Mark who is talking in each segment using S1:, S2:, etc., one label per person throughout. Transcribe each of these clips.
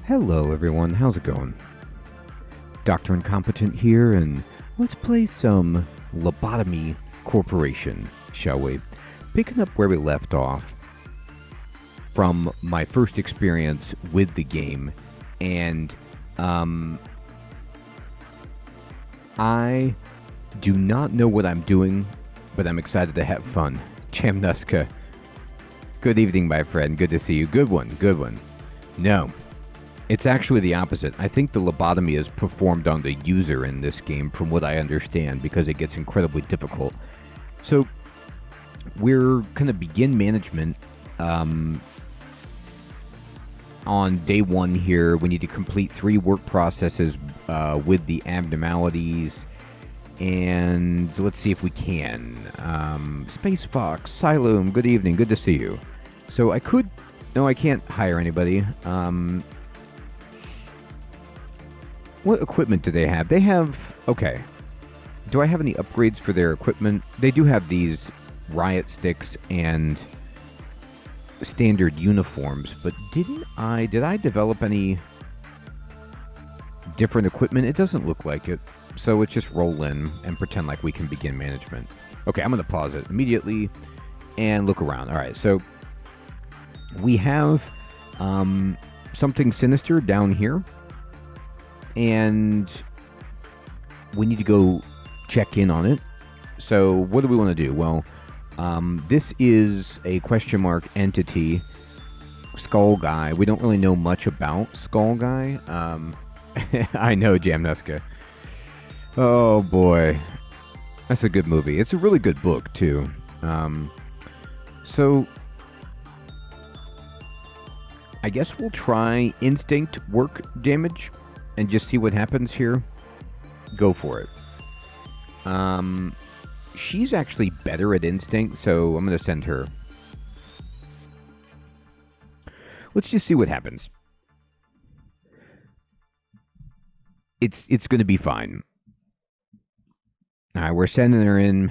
S1: Hello everyone, how's it going? Dr. Incompetent here, and let's play some Lobotomy Corporation, shall we? Picking up where we left off from my first experience with the game, and I do not know what I'm doing, but I'm excited to have fun. Chamnuska, good evening, my friend, good to see you. Good one, good one. No. It's actually the opposite. I think the lobotomy is performed on the user in this game, from what I understand, because it gets incredibly difficult. So, we're going to begin management on day one here. We need to complete 3 work processes with the abnormalities. And let's see if we can. Space Fox, Siloam, good evening, good to see you. So I could... No, I can't hire anybody. What equipment do they have? They have... Okay. Do I have any upgrades for their equipment? They do have these riot sticks and standard uniforms, but did I develop any different equipment? It doesn't look like it. So let's just roll in and pretend like we can begin management. Okay, I'm going to pause it immediately and look around. All right, so we have something sinister down here. And we need to go check in on it. So what do we want to do? Well, this is a question mark entity, Skull Guy. We don't really know much about Skull Guy. I know, Jamnuska. Oh boy, that's a good movie. It's a really good book too. So I guess we'll try instinct work damage and just see what happens here. Go for it. She's actually better at instinct, so I'm going to send her. Let's just see what happens. It's going to be fine. All right, we're sending her in.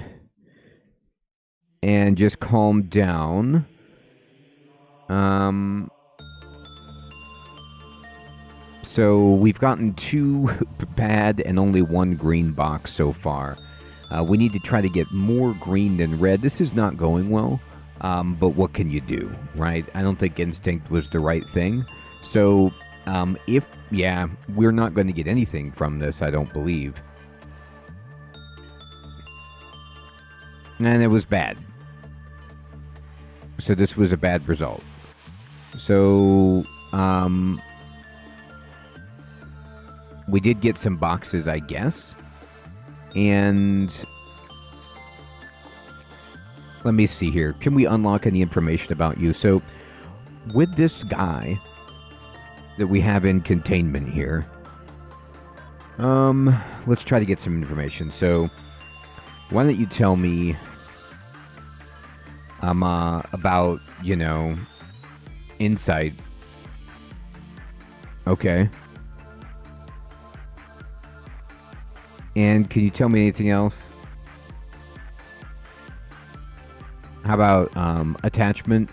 S1: And just calm down. So we've gotten 2 bad and only 1 green box so far. We need to try to get more green than red. This is not going well, but what can you do, right? I don't think instinct was the right thing. So we're not going to get anything from this, I don't believe. And it was bad. So this was a bad result. So, we did get some boxes, I guess. And let me see here. Can we unlock any information about you? So with this guy that we have in containment here, let's try to get some information. So why don't you tell me about, insight. Okay. And can you tell me anything else? How about attachment?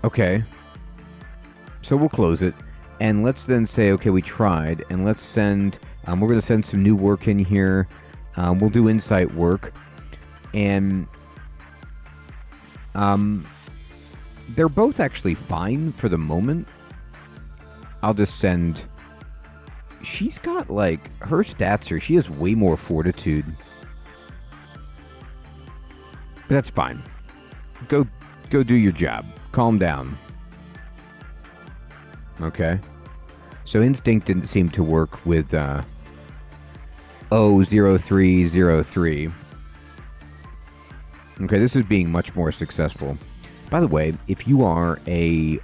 S1: Okay. So we'll close it. And let's then say, okay, we tried. And let's send... we're going to send some new work in here. We'll do insight work. And... they're both actually fine for the moment. I'll just send... She's got, her stats she has way more fortitude. But that's fine. Go do your job. Calm down. Okay. So instinct didn't seem to work with, 0303. Okay, this is being much more successful. By the way, if you are a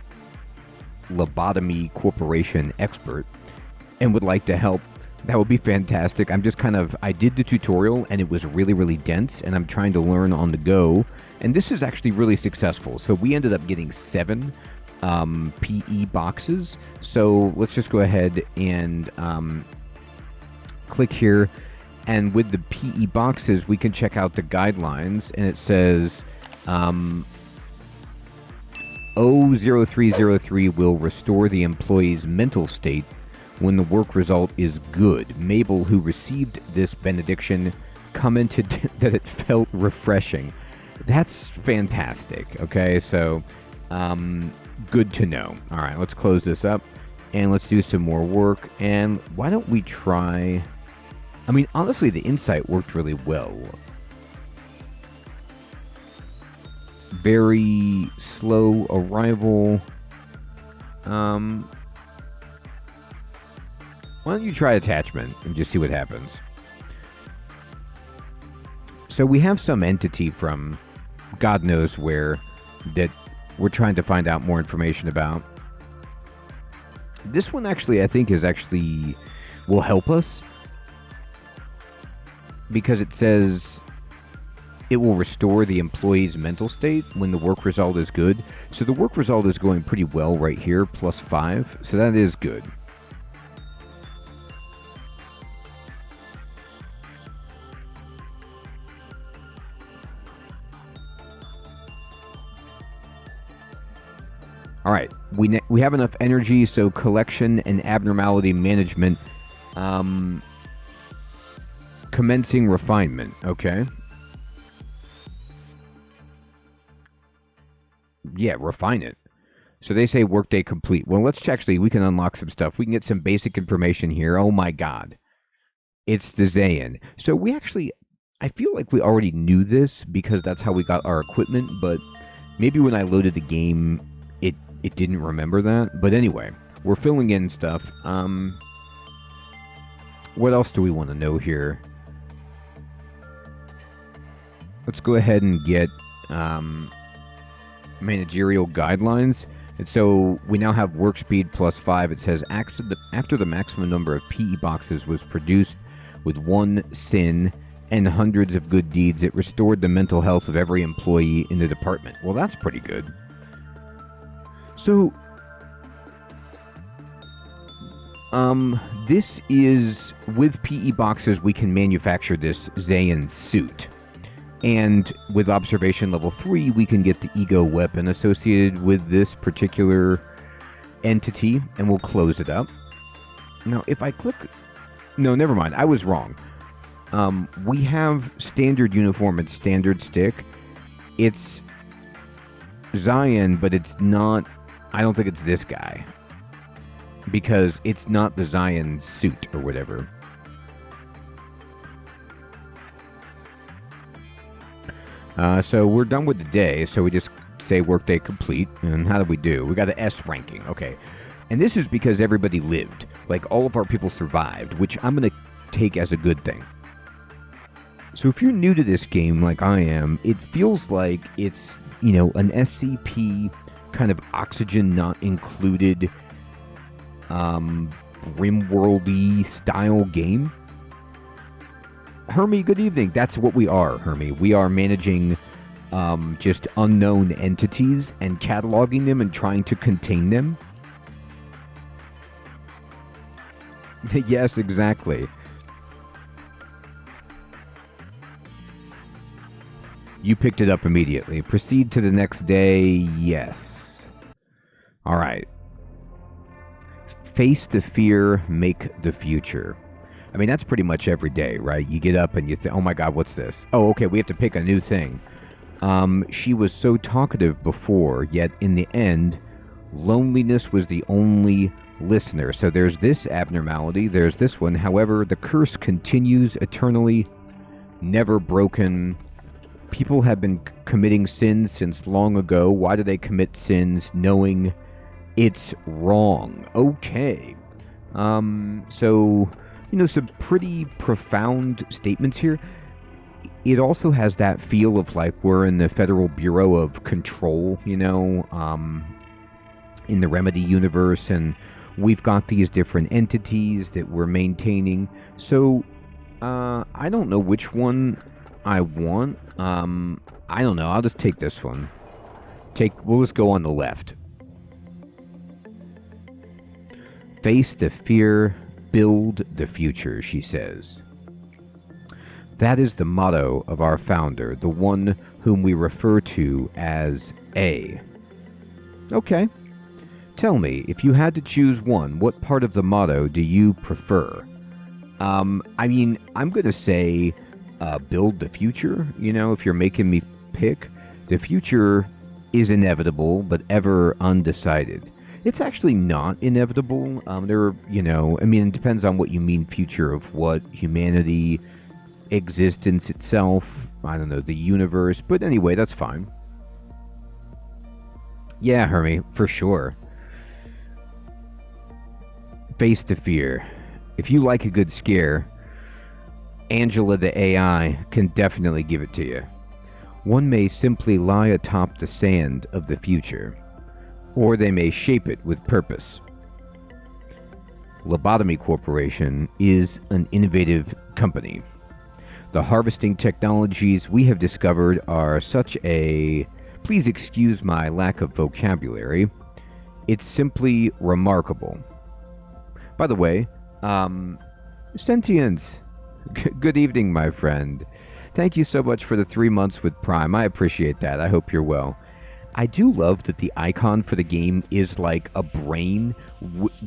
S1: Lobotomy Corporation expert and would like to help, that would be fantastic. I'm just I did the tutorial and it was really, really dense, and I'm trying to learn on the go. And this is actually really successful. So we ended up getting 7 PE boxes. So let's just go ahead and click here. And with the PE boxes, we can check out the guidelines. And it says O0303 will restore the employee's mental state when the work result is good. Mabel, who received this benediction, commented that it felt refreshing. That's fantastic. Okay, so good to know. All right, let's close this up and let's do some more work. And why don't we try... I mean, honestly, the insight worked really well. Very slow arrival. Why don't you try attachment and just see what happens? So we have some entity from God knows where that we're trying to find out more information about. This one actually, I think, will help us. Because it says it will restore the employee's mental state when the work result is good. So the work result is going pretty well right here, +5. So that is good. All right, we have enough energy, so collection and abnormality management. Commencing refinement, okay. Yeah, refine it. So they say workday complete. Well, let's actually, we can unlock some stuff. We can get some basic information here. Oh my god. It's the Zayan. So we actually, I feel like we already knew this because that's how we got our equipment, but maybe when I loaded the game, it didn't remember that. But anyway, we're filling in stuff. What else do we want to know here? Let's go ahead and get managerial guidelines. And so we now have work speed +5. It says after the maximum number of PE boxes was produced with 1 sin and hundreds of good deeds, it restored the mental health of every employee in the department. Well, that's pretty good. So, this is, with PE boxes, we can manufacture this Zayan suit. And with observation level 3, we can get the ego weapon associated with this particular entity, and we'll close it up. Now, if I click... No, never mind. I was wrong. We have standard uniform and standard stick. It's Zayan, but it's not... I don't think it's this guy. Because it's not the Zayan suit or whatever. So we're done with the day, so we just say workday complete. And how did we do? We got an S ranking. Okay. And this is because everybody lived. Like, all of our people survived, which I'm going to take as a good thing. So if you're new to this game like I am, it feels like it's, you know, an SCP kind of oxygen not included Rimworld-y style game. Hermie, good evening. That's what we are, Hermie. We are managing just unknown entities and cataloging them and trying to contain them. Yes, exactly. You picked it up immediately. Proceed to the next day. Yes. All right. Face the fear, make the future. I mean, that's pretty much every day, right? You get up and you think, oh my god, what's this? Oh, okay, we have to pick a new thing. She was so talkative before, yet in the end, loneliness was the only listener. So there's this abnormality, there's this one. However, the curse continues eternally, never broken. People have been committing sins since long ago. Why do they commit sins knowing it's wrong? Okay. So, you know, some pretty profound statements here. It also has that feel of like we're in the Federal Bureau of Control, you know, in the Remedy universe, and we've got these different entities that we're maintaining. So, I don't know which one I want. I don't know. I'll just take this one. We'll just go on the left. Face the fear, build the future, she says. That is the motto of our founder, the one whom we refer to as A. Okay. Tell me, if you had to choose one, what part of the motto do you prefer? I mean, I'm going to say build the future. You know, if you're making me pick, the future is inevitable, but ever undecided. It's actually not inevitable. I mean, it depends on what you mean future of what humanity, existence itself, I don't know, the universe. But anyway, that's fine. Yeah, Hermie, for sure. Face the fear. If you like a good scare, Angela the AI can definitely give it to you. One may simply lie atop the sand of the future, or they may shape it with purpose. Lobotomy Corporation is an innovative company. The harvesting technologies we have discovered are such a... Please excuse my lack of vocabulary. It's simply remarkable. By the way, Sentience, good evening, my friend. Thank you so much for the 3 months with Prime. I appreciate that. I hope you're well. I do love that the icon for the game is like a brain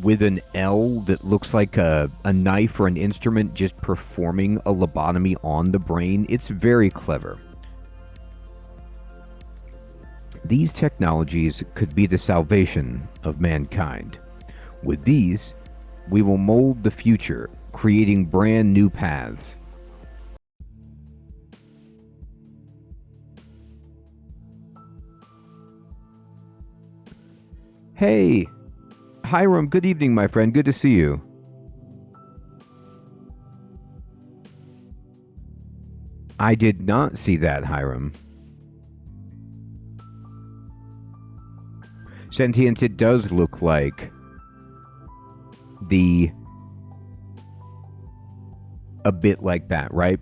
S1: with an L that looks like a knife or an instrument just performing a lobotomy on the brain. It's very clever. These technologies could be the salvation of mankind. With these, we will mold the future, creating brand new paths. Hey, Hiram, good evening, my friend. Good to see you. I did not see that, Hiram. Sentience, it does look like a bit like that, right?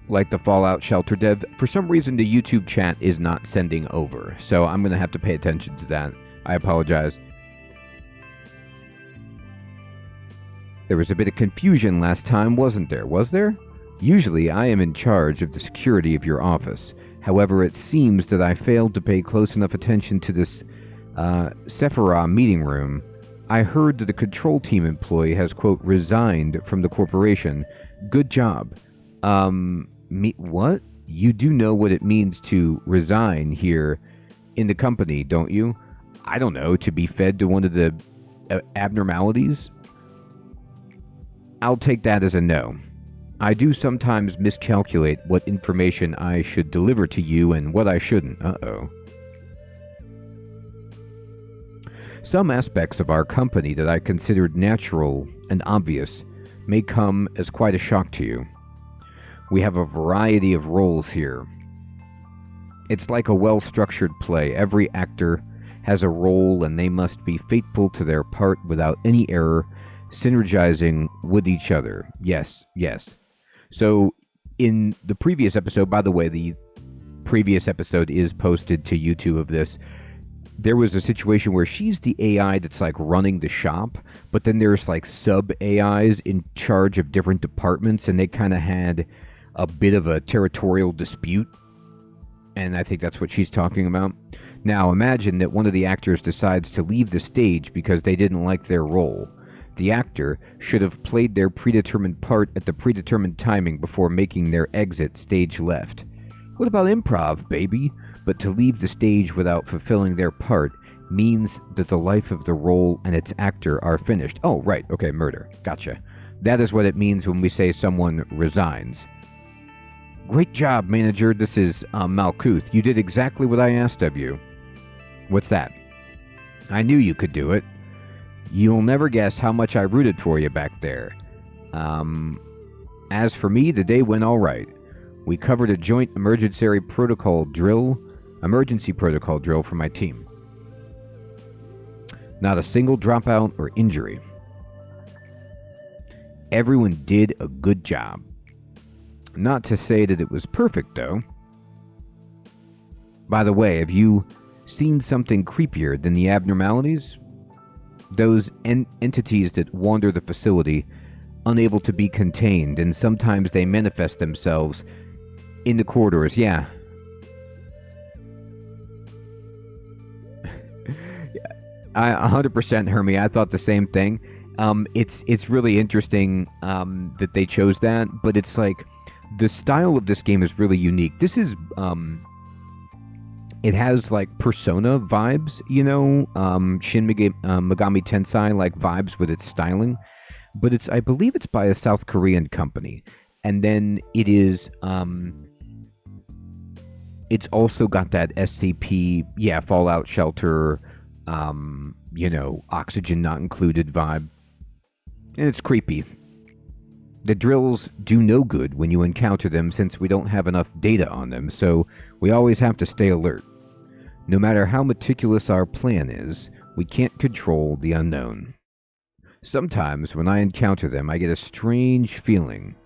S1: Like the Fallout Shelter dev. For some reason, the YouTube chat is not sending over, so I'm going to have to pay attention to that. I apologize. There was a bit of confusion last time, wasn't there? Was there? Usually, I am in charge of the security of your office. However, it seems that I failed to pay close enough attention to this Sephira meeting room. I heard that a control team employee has, quote, resigned from the corporation. Good job. What? You do know what it means to resign here in the company, don't you? I don't know, to be fed to one of the abnormalities? I'll take that as a no. I do sometimes miscalculate what information I should deliver to you and what I shouldn't. Uh-oh. Some aspects of our company that I considered natural and obvious may come as quite a shock to you. We have a variety of roles here. It's like a well-structured play. Every actor has a role and they must be faithful to their part without any error, synergizing with each other. Yes, yes. So, in the previous episode, by the way, the previous episode is posted to YouTube of this, there was a situation where she's the AI that's like running the shop, but then there's like sub-AIs in charge of different departments, and they kind of had a bit of a territorial dispute, and I think that's what she's talking about. Now, imagine that one of the actors decides to leave the stage because they didn't like their role. The actor should have played their predetermined part at the predetermined timing before making their exit stage left. What about improv, baby? But to leave the stage without fulfilling their part means that the life of the role and its actor are finished. Oh, right, okay, murder. Gotcha. That is what it means when we say someone resigns. Great job, manager. This is Malkuth. You did exactly what I asked of you. What's that? I knew you could do it. You'll never guess how much I rooted for you back there. As for me, the day went all right. We covered a joint emergency protocol drill for my team. Not a single dropout or injury. Everyone did a good job. Not to say that it was perfect, though. By the way, have you seen something creepier than the abnormalities? Those entities that wander the facility, unable to be contained, and sometimes they manifest themselves in the corridors. Yeah. 100% Hermie. I thought the same thing. It's really interesting that they chose that, but it's like the style of this game is really unique. This is it has like Persona vibes, you know, Shin Megami Tensei like vibes with its styling, but I believe it's by a South Korean company, and then it is it's also got that SCP, Fallout Shelter, you know, oxygen not included vibe. And it's creepy. The drills do no good when you encounter them since we don't have enough data on them, so we always have to stay alert. No matter how meticulous our plan is, we can't control the unknown. Sometimes when I encounter them, I get a strange feeling.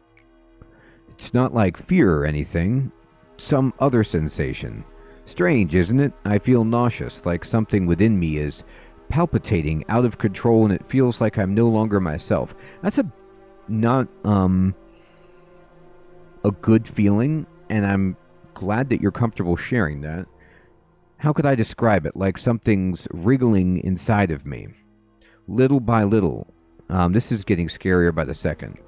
S1: It's not like fear or anything, some other sensation. Strange, isn't it? I feel nauseous, like something within me is palpitating out of control, and it feels like I'm no longer myself. That's not a good feeling, and I'm glad that you're comfortable sharing that. How could I describe it? Like something's wriggling inside of me. Little by little. This is getting scarier by the second.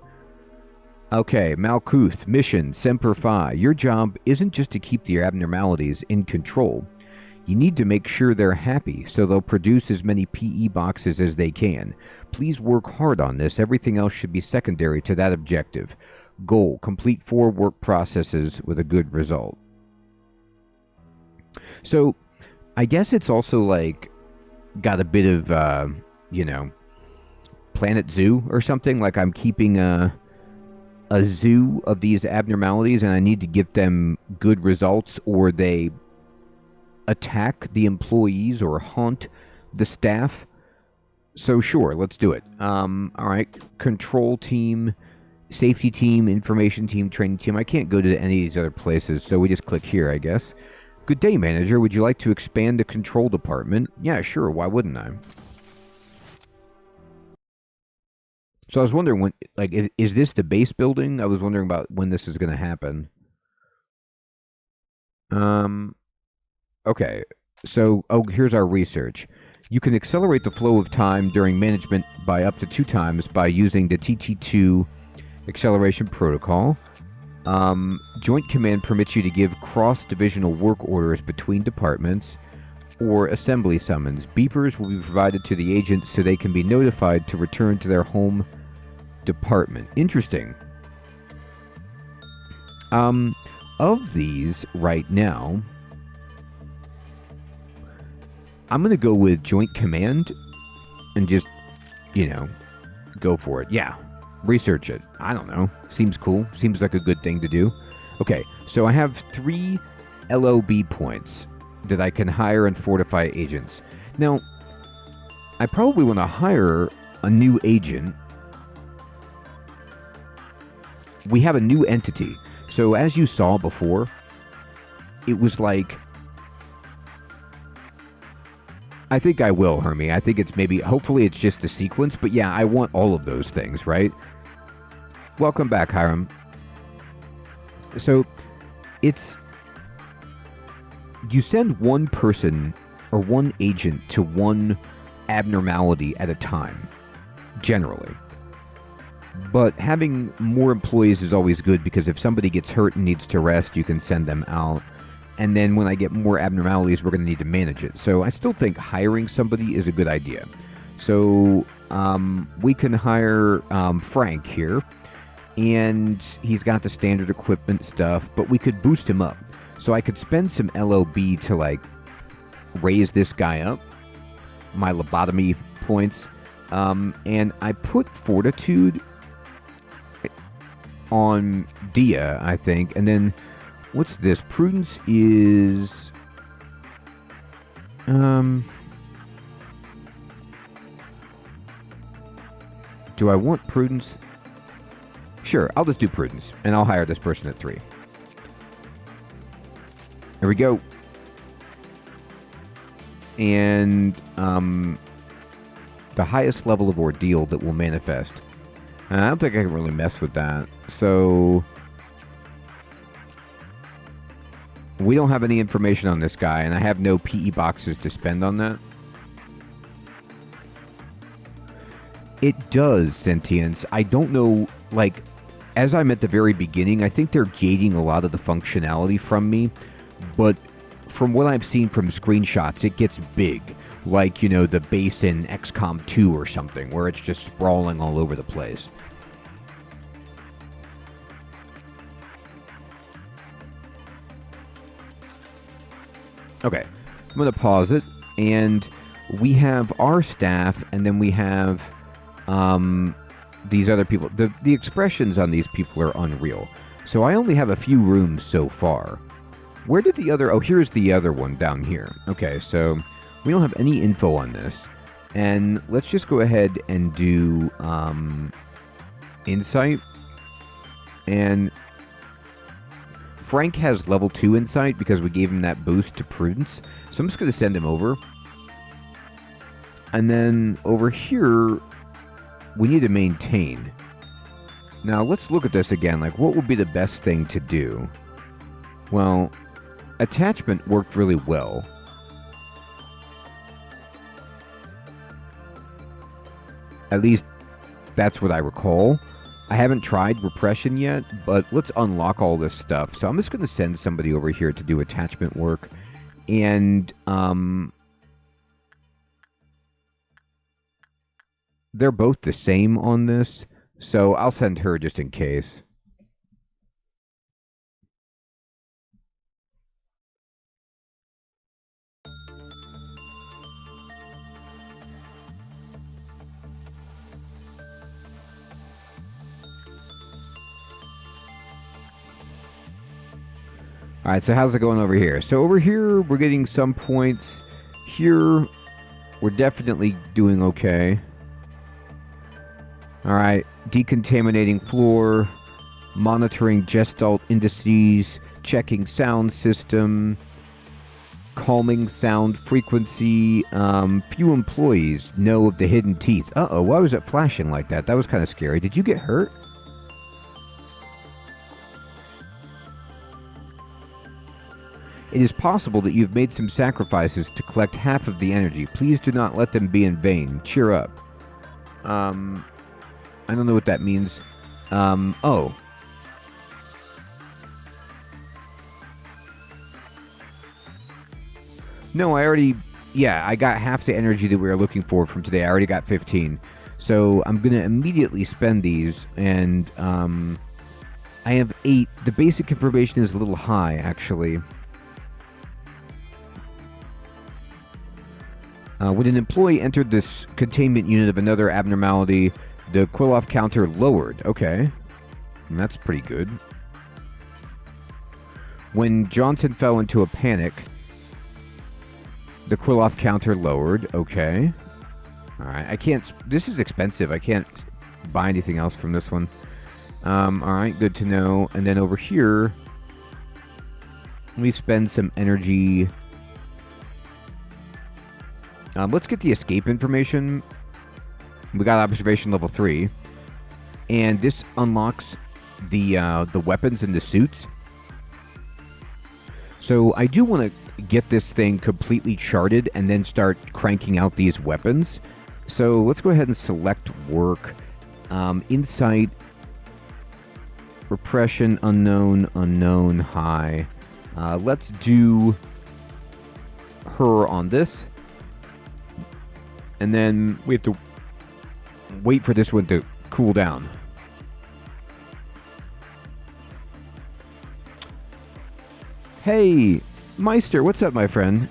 S1: Okay, Malkuth, mission, Semper Fi. Your job isn't just to keep the abnormalities in control. You need to make sure they're happy, so they'll produce as many PE boxes as they can. Please work hard on this. Everything else should be secondary to that objective. Goal, complete 4 work processes with a good result. So, I guess it's also like got a bit of, you know, Planet Zoo or something. Like I'm keeping a zoo of these abnormalities, and I need to get them good results, or they attack the employees or haunt the staff. So sure, let's do it. All right, control team, safety team, information team, training team. I can't go to any of these other places, so we just click here, I guess. Good day, manager. Would you like to expand the control department? Yeah, sure. Why wouldn't I? So I was wondering when, like, is this the base building? I was wondering about when this is going to happen. Okay. So, here's our research. You can accelerate the flow of time during management by up to 2 times by using the TT2 acceleration protocol. Joint command permits you to give cross-divisional work orders between departments or assembly summons. Beepers will be provided to the agents so they can be notified to return to their home department. Interesting. Of these right now, I'm going to go with Joint Command and just, you know, go for it. Yeah, research it. I don't know. Seems cool. Seems like a good thing to do. Okay, so I have 3 LOB points that I can hire and fortify agents. Now, I probably want to hire a new agent. We have a new entity. So as you saw before, it was like... I think I will, Hermie. I think it's maybe... Hopefully it's just a sequence, but yeah, I want all of those things, right? Welcome back, Hiram. So, it's... You send one person or one agent to one abnormality at a time, generally. But having more employees is always good, because if somebody gets hurt and needs to rest, you can send them out. And then when I get more abnormalities, we're going to need to manage it. So I still think hiring somebody is a good idea. So we can hire Frank here. And he's got the standard equipment stuff, but we could boost him up. So I could spend some LOB to, like, raise this guy up. My lobotomy points. And I put Fortitude on Dia, I think. And then... What's this? Prudence is... Do I want Prudence? Sure, I'll just do Prudence, and I'll hire this person at 3. There we go. And, the highest level of ordeal that will manifest. I don't think I can really mess with that. So... We don't have any information on this guy, and I have no PE boxes to spend on that. It does, sentience. I don't know, like, as I'm at the very beginning, I think they're gating a lot of the functionality from me, but from what I've seen from screenshots, it gets big. Like, you know, the base in XCOM 2 or something, where it's just sprawling all over the place. Okay, I'm going to pause it, and we have our staff, and then we have these other people. The expressions on these people are unreal. So I only have a few rooms so far. Where did the other... Oh, here's the other one down here. Okay, so we don't have any info on this. And let's just go ahead and do insight. And Frank has level 2 insight because we gave him that boost to prudence. So I'm just going to send him over. And then over here, we need to maintain. Now, let's look at this again. Like, what would be the best thing to do? Well, attachment worked really well. At least, that's what I recall. I haven't tried repression yet, but let's unlock all this stuff. So I'm just going to send somebody over here to do attachment work. And, they're both the same on this, so I'll send her just in case. Alright, so how's it going over here? So over here, we're getting some points. Here, we're definitely doing okay. Alright, decontaminating floor, monitoring gestalt indices, checking sound system, calming sound frequency, few employees know of the hidden teeth. Uh-oh, why was it flashing like that? That was kind of scary. Did you get hurt? It is possible that you've made some sacrifices to collect half of the energy. Please do not let them be in vain. Cheer up. I don't know what that means. Oh. No, I already... Yeah, I got half the energy that we were looking for from today. I already got 15. So I'm going to immediately spend these, and I have 8. The basic information is a little high, actually. When an employee entered this containment unit of another abnormality, the Quill-Off counter lowered. Okay. And that's pretty good. When Johnson fell into a panic, the Quill-Off counter lowered. Okay. Alright, I can't... This is expensive. I can't buy anything else from this one. Alright, good to know. And then over here, let me spend some energy... let's get the escape information. We got observation level 3. And this unlocks the weapons and the suits. So I do want to get this thing completely charted and then start cranking out these weapons. So let's go ahead and select work. Insight, repression, unknown, unknown, high. Let's do her on this. And then we have to wait for this one to cool down. Hey, Meister, what's up, my friend?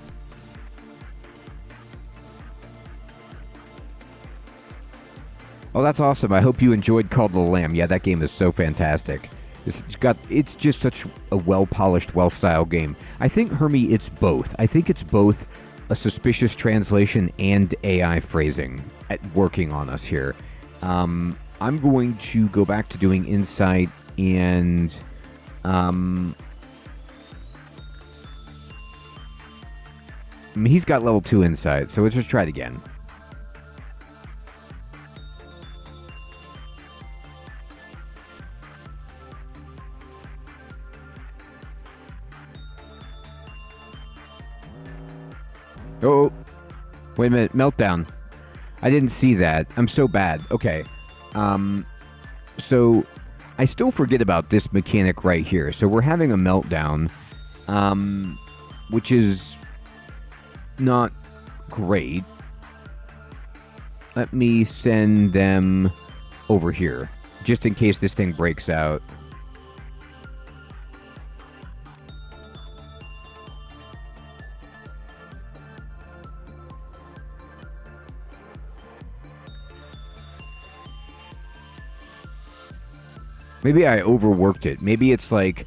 S1: Oh, that's awesome. I hope you enjoyed Call of the Lamb. Yeah, that game is so fantastic. It's just such a well-polished, well-styled game. I think, Hermie, it's both. I think it's both a suspicious translation and AI phrasing at working on us here. I'm going to go back to doing insight and I mean, he's got level 2 insight, so let's just try it again. Oh, wait a minute, meltdown. I didn't see that. I'm so bad. Okay. So I still forget about this mechanic right here. So we're having a meltdown, which is not great. Let me send them over here, just in case this thing breaks out. Maybe I overworked it. Maybe it's like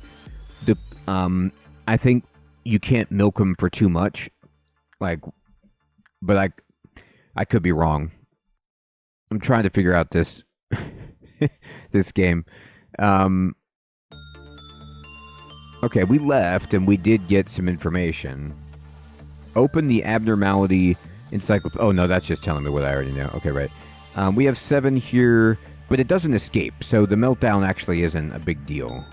S1: the I think you can't milk them for too much. Like, but I could be wrong. I'm trying to figure out this this game. Um, okay, we left and we did get some information. Open the abnormality encyclopedia. Oh no, that's just telling me what I already know. Okay, right. We have 7 here, but it doesn't escape, so the meltdown actually isn't a big deal.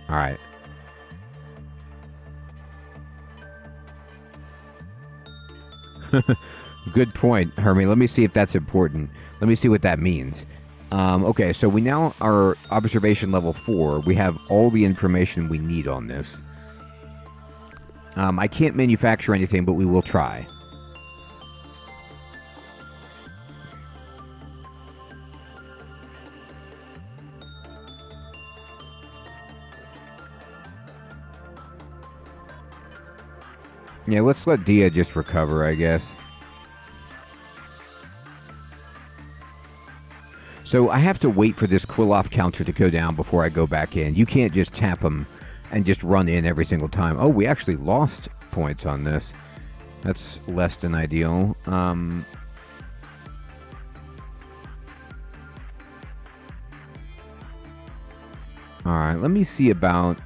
S1: All right. Good point, Hermie. Let me see if that's important. Let me see what that means. Okay, so we now are observation level 4. We have all the information we need on this. I can't manufacture anything, but we will try. Yeah, let's let Dia just recover, I guess. So I have to wait for this Quill-Off counter to go down before I go back in. You can't just tap them and just run in every single time. Oh, we actually lost points on this. That's less than ideal. Alright, let me see about...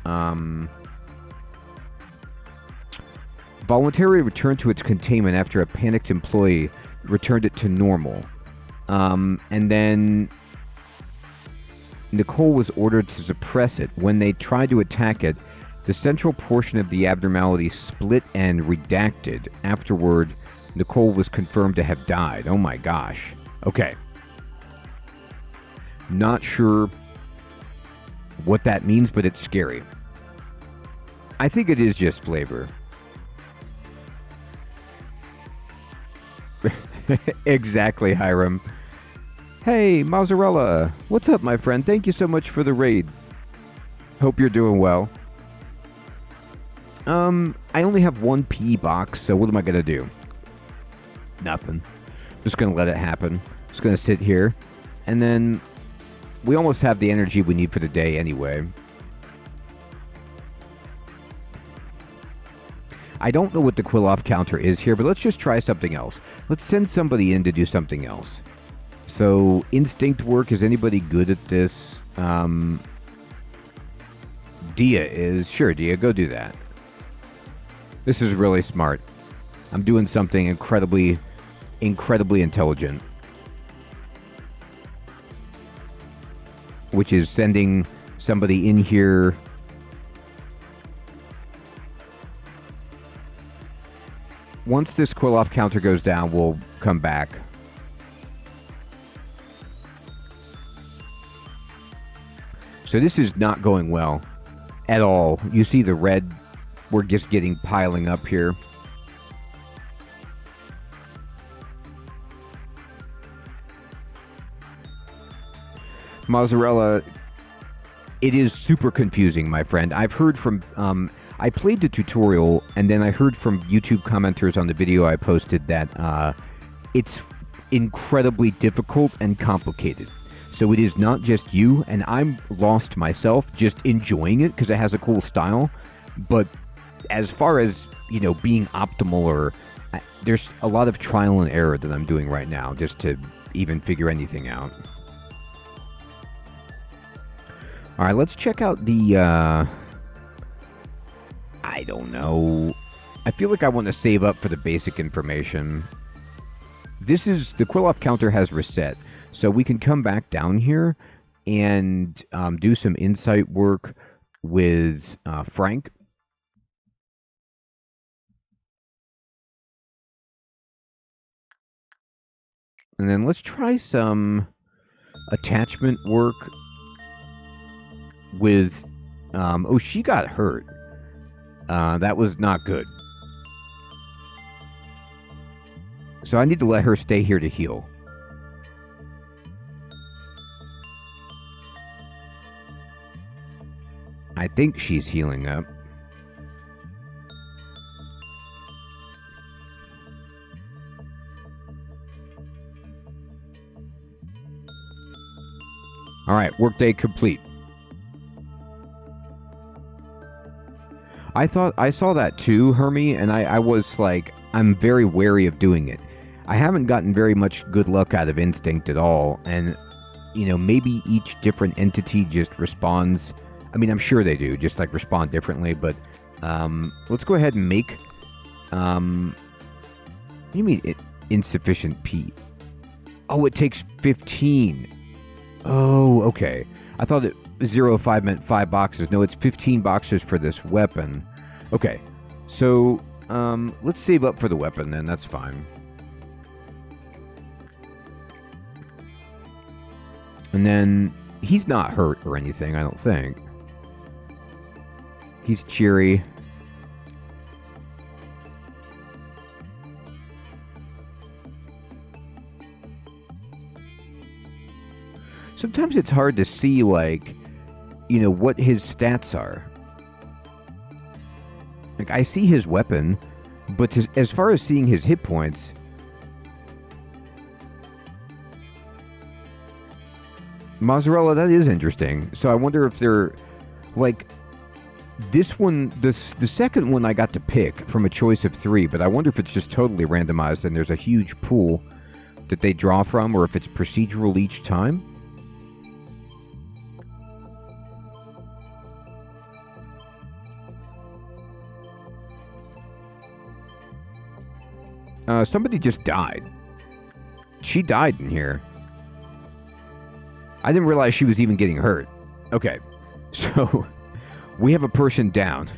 S1: Voluntarily returned to its containment after a panicked employee returned it to normal. And then Nicole was ordered to suppress it. When they tried to attack it, the central portion of the abnormality split and redacted. Afterward, Nicole was confirmed to have died. Oh my gosh. Okay. Not sure what that means, but it's scary. I think it is just flavor. Exactly, Hiram. Hey, Mozzarella. What's up, my friend? Thank you so much for the raid. Hope you're doing well. I only have 1 PE box, so what am I gonna do? Nothing. Just gonna let it happen. Just gonna sit here. And then we almost have the energy we need for the day anyway. I don't know what the Quill-Off counter is here, but let's just try something else. Let's send somebody in to do something else. So, instinct work, is anybody good at this? Dia is. Sure, Dia, go do that. This is really smart. I'm doing something incredibly intelligent. Which is sending somebody in here... Once this Quill-Off counter goes down, we'll come back. So this is not going well at all. You see the red, we're just getting piling up here. Mozzarella, it is super confusing, my friend. I've heard from... I played the tutorial, and then I heard from YouTube commenters on the video I posted that it's incredibly difficult and complicated. So it is not just you, and I'm lost myself just enjoying it because it has a cool style. But as far as, you know, being optimal, or there's a lot of trial and error that I'm doing right now just to even figure anything out. All right, let's check out the... I don't know. I feel like I want to save up for the basic information. This is... The Quill-Off counter has reset. So we can come back down here and do some insight work with Frank. And then let's try some attachment work with... oh, she got hurt. That was not good. So I need to let her stay here to heal. I think she's healing up. Alright, workday complete. I saw that too, Hermie, and I was like, I'm very wary of doing it. I haven't gotten very much good luck out of Instinct at all, and, you know, maybe each different entity just responds. I mean, I'm sure they do, just like respond differently, but let's go ahead and make, what do you mean insufficient P? Oh, it takes 15. Oh, okay. I thought that 0.5 meant 5 boxes. No, it's 15 boxes for this weapon. Okay, so let's save up for the weapon then. That's fine. And then he's not hurt or anything, I don't think. He's cheery. Sometimes it's hard to see, like, you know, what his stats are. Like, I see his weapon, but as far as seeing his hit points... Mozzarella, that is interesting. So I wonder if they're, like... This one, the second one I got to pick from a choice of 3, but I wonder if it's just totally randomized and there's a huge pool that they draw from, or if it's procedural each time. Somebody just died. She died in here. I didn't realize she was even getting hurt. Okay, so we have a person down.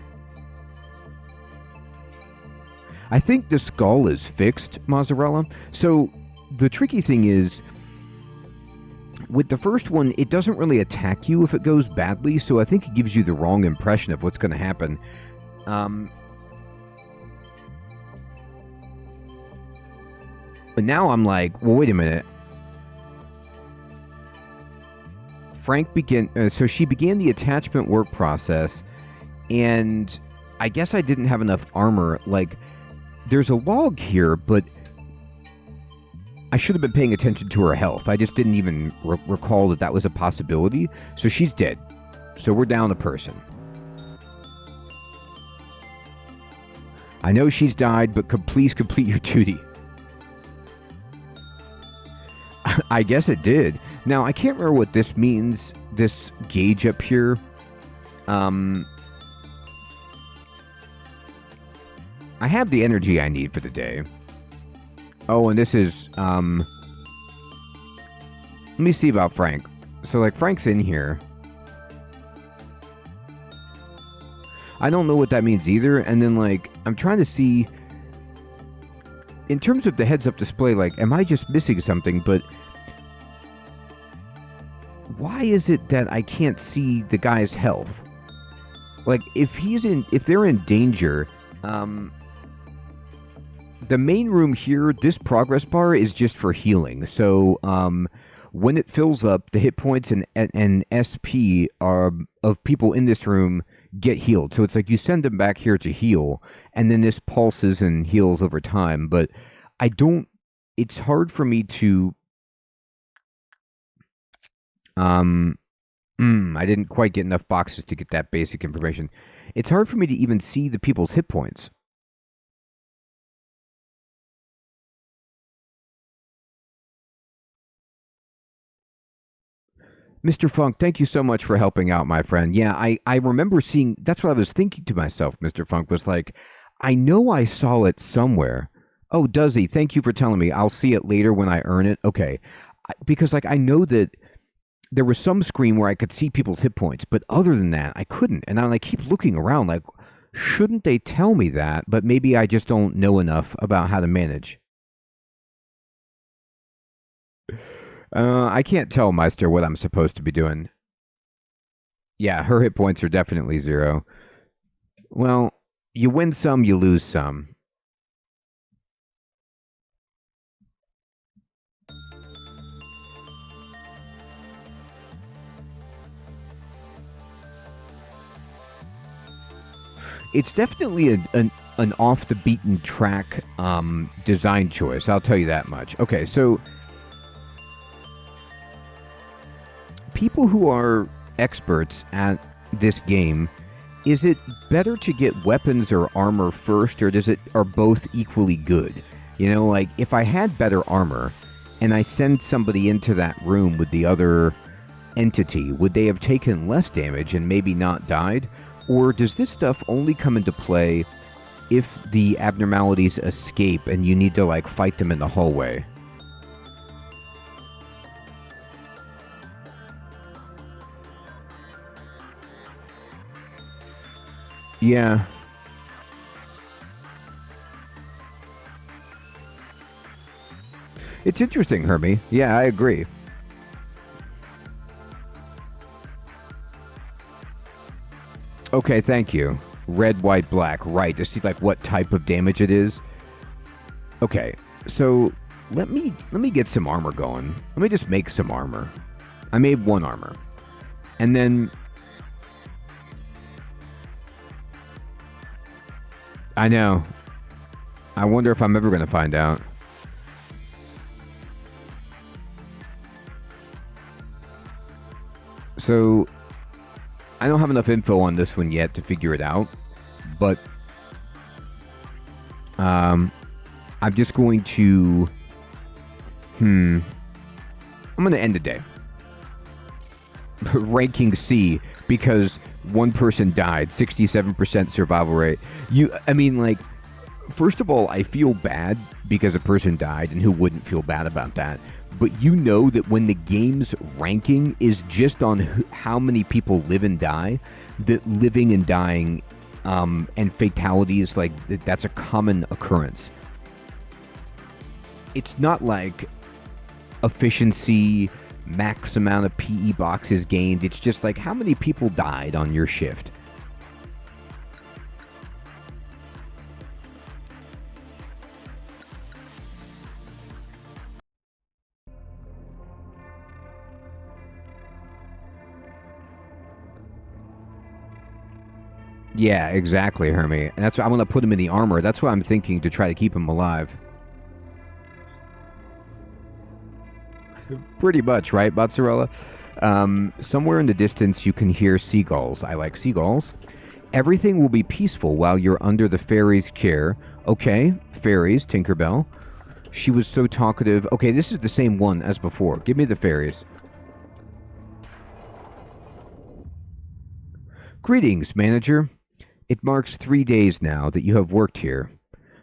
S1: I think the skull is fixed, Mozzarella. So the tricky thing is, with the first one, it doesn't really attack you if it goes badly, so I think it gives you the wrong impression of what's going to happen. But now I'm like, well, wait a minute. So she began the attachment work process, and I guess I didn't have enough armor. Like, there's a log here, but I should have been paying attention to her health. I just didn't even recall that that was a possibility. So she's dead. So we're down a person. I know she's died, but please complete your duty. I guess it did. Now, I can't remember what this means, this gauge up here. I have the energy I need for the day. Oh, and this is, let me see about Frank. So, like, Frank's in here. I don't know what that means either. And then, like, I'm trying to see, in terms of the heads-up display, like, am I just missing something? But why is it that I can't see the guy's health? Like, if they're in danger, the main room here, this progress bar is just for healing. So, when it fills up, the hit points and SP of people in this room get healed. So it's like you send them back here to heal, and then this pulses and heals over time. But it's hard for me to... I didn't quite get enough boxes to get that basic information. It's hard for me to even see the people's hit points. Mr. Funk, thank you so much for helping out, my friend. Yeah, I remember seeing... That's what I was thinking to myself, Mr. Funk, was like, I know I saw it somewhere. Oh, does he? Thank you for telling me. I'll see it later when I earn it. Okay. Because, like, I know that there was some screen where I could see people's hit points, but other than that, I couldn't. And I like keep looking around like, shouldn't they tell me that? But maybe I just don't know enough about how to manage. I can't tell Meister what I'm supposed to be doing. Yeah, her hit points are definitely 0. Well, you win some, you lose some. It's definitely an off the beaten track design choice. I'll tell you that much. Okay, so people who are experts at this game, is it better to get weapons or armor first, or are both equally good? You know, like if I had better armor and I send somebody into that room with the other entity, would they have taken less damage and maybe not died? Or does this stuff only come into play if the abnormalities escape and you need to like fight them in the hallway? Yeah. It's interesting, Hermie. Yeah, I agree. Okay, thank you. Red, white, black. Right, to see like what type of damage it is. Okay, so let me get some armor going. Let me just make some armor. I made 1 armor. And then I know. I wonder if I'm ever going to find out. So I don't have enough info on this one yet to figure it out, but I'm just going to I'm going to end the day ranking C because one person died, 67% survival rate. I mean, like, first of all, I feel bad because a person died, and who wouldn't feel bad about that? But you know that when the game's ranking is just on how many people live and die, that living and dying and fatalities, like, that's a common occurrence. It's not like efficiency, max amount of PE boxes gained. It's just like how many people died on your shift. Yeah, exactly, Hermie. And that's why I want to put him in the armor. That's what I'm thinking to try to keep him alive. Pretty much, right, Mozzarella? Somewhere in the distance, you can hear seagulls. I like seagulls. Everything will be peaceful while you're under the fairy's care. Okay, fairies, Tinkerbell. She was so talkative. Okay, this is the same one as before. Give me the fairies. Greetings, manager. It marks 3 days now that you have worked here.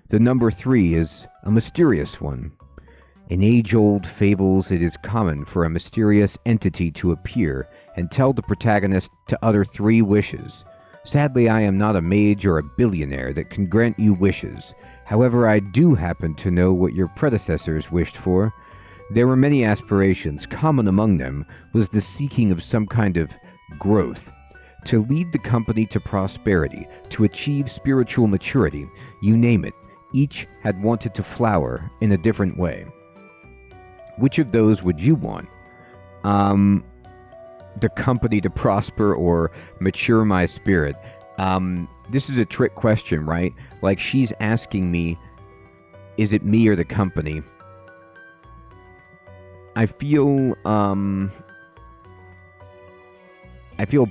S1: The number 3 is a mysterious one. In age-old fables, it is common for a mysterious entity to appear and tell the protagonist to utter 3 wishes. Sadly, I am not a mage or a billionaire that can grant you wishes. However, I do happen to know what your predecessors wished for. There were many aspirations. Common among them was the seeking of some kind of growth. To lead the company to prosperity, to achieve spiritual maturity, you name it. Each had wanted to flower in a different way. Which of those would you want? The company to prosper or mature my spirit? This is a trick question, right? Like, she's asking me, is it me or the company? I feel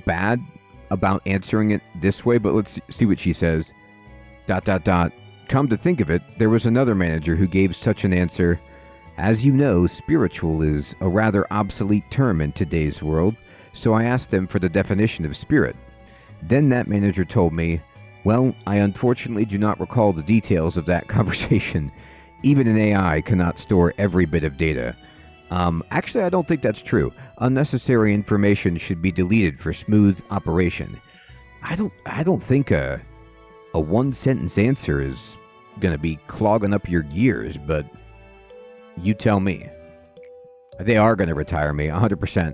S1: bad about answering it this way, but let's see what she says. ... Come to think of it, there was another manager who gave such an answer. As you know, spiritual is a rather obsolete term in today's world, so I asked them for the definition of spirit. Then that manager told me, well, I unfortunately do not recall the details of that conversation. Even an AI cannot store every bit of data. Actually, I don't think that's true. Unnecessary information should be deleted for smooth operation. I don't think a one-sentence answer is gonna be clogging up your gears, but you tell me. They are going to retire me, 100%.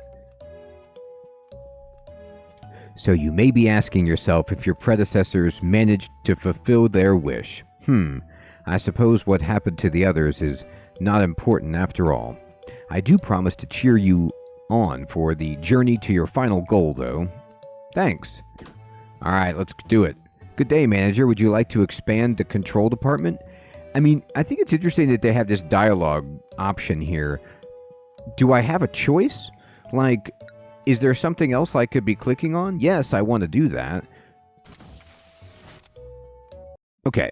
S1: So you may be asking yourself if your predecessors managed to fulfill their wish. I suppose what happened to the others is not important after all. I do promise to cheer you on for the journey to your final goal, though. Thanks. Alright, let's do it. Good day, manager. Would you like to expand the control department? I mean, I think it's interesting that they have this dialogue option here. Do I have a choice? Like, is there something else I could be clicking on? Yes, I want to do that. Okay.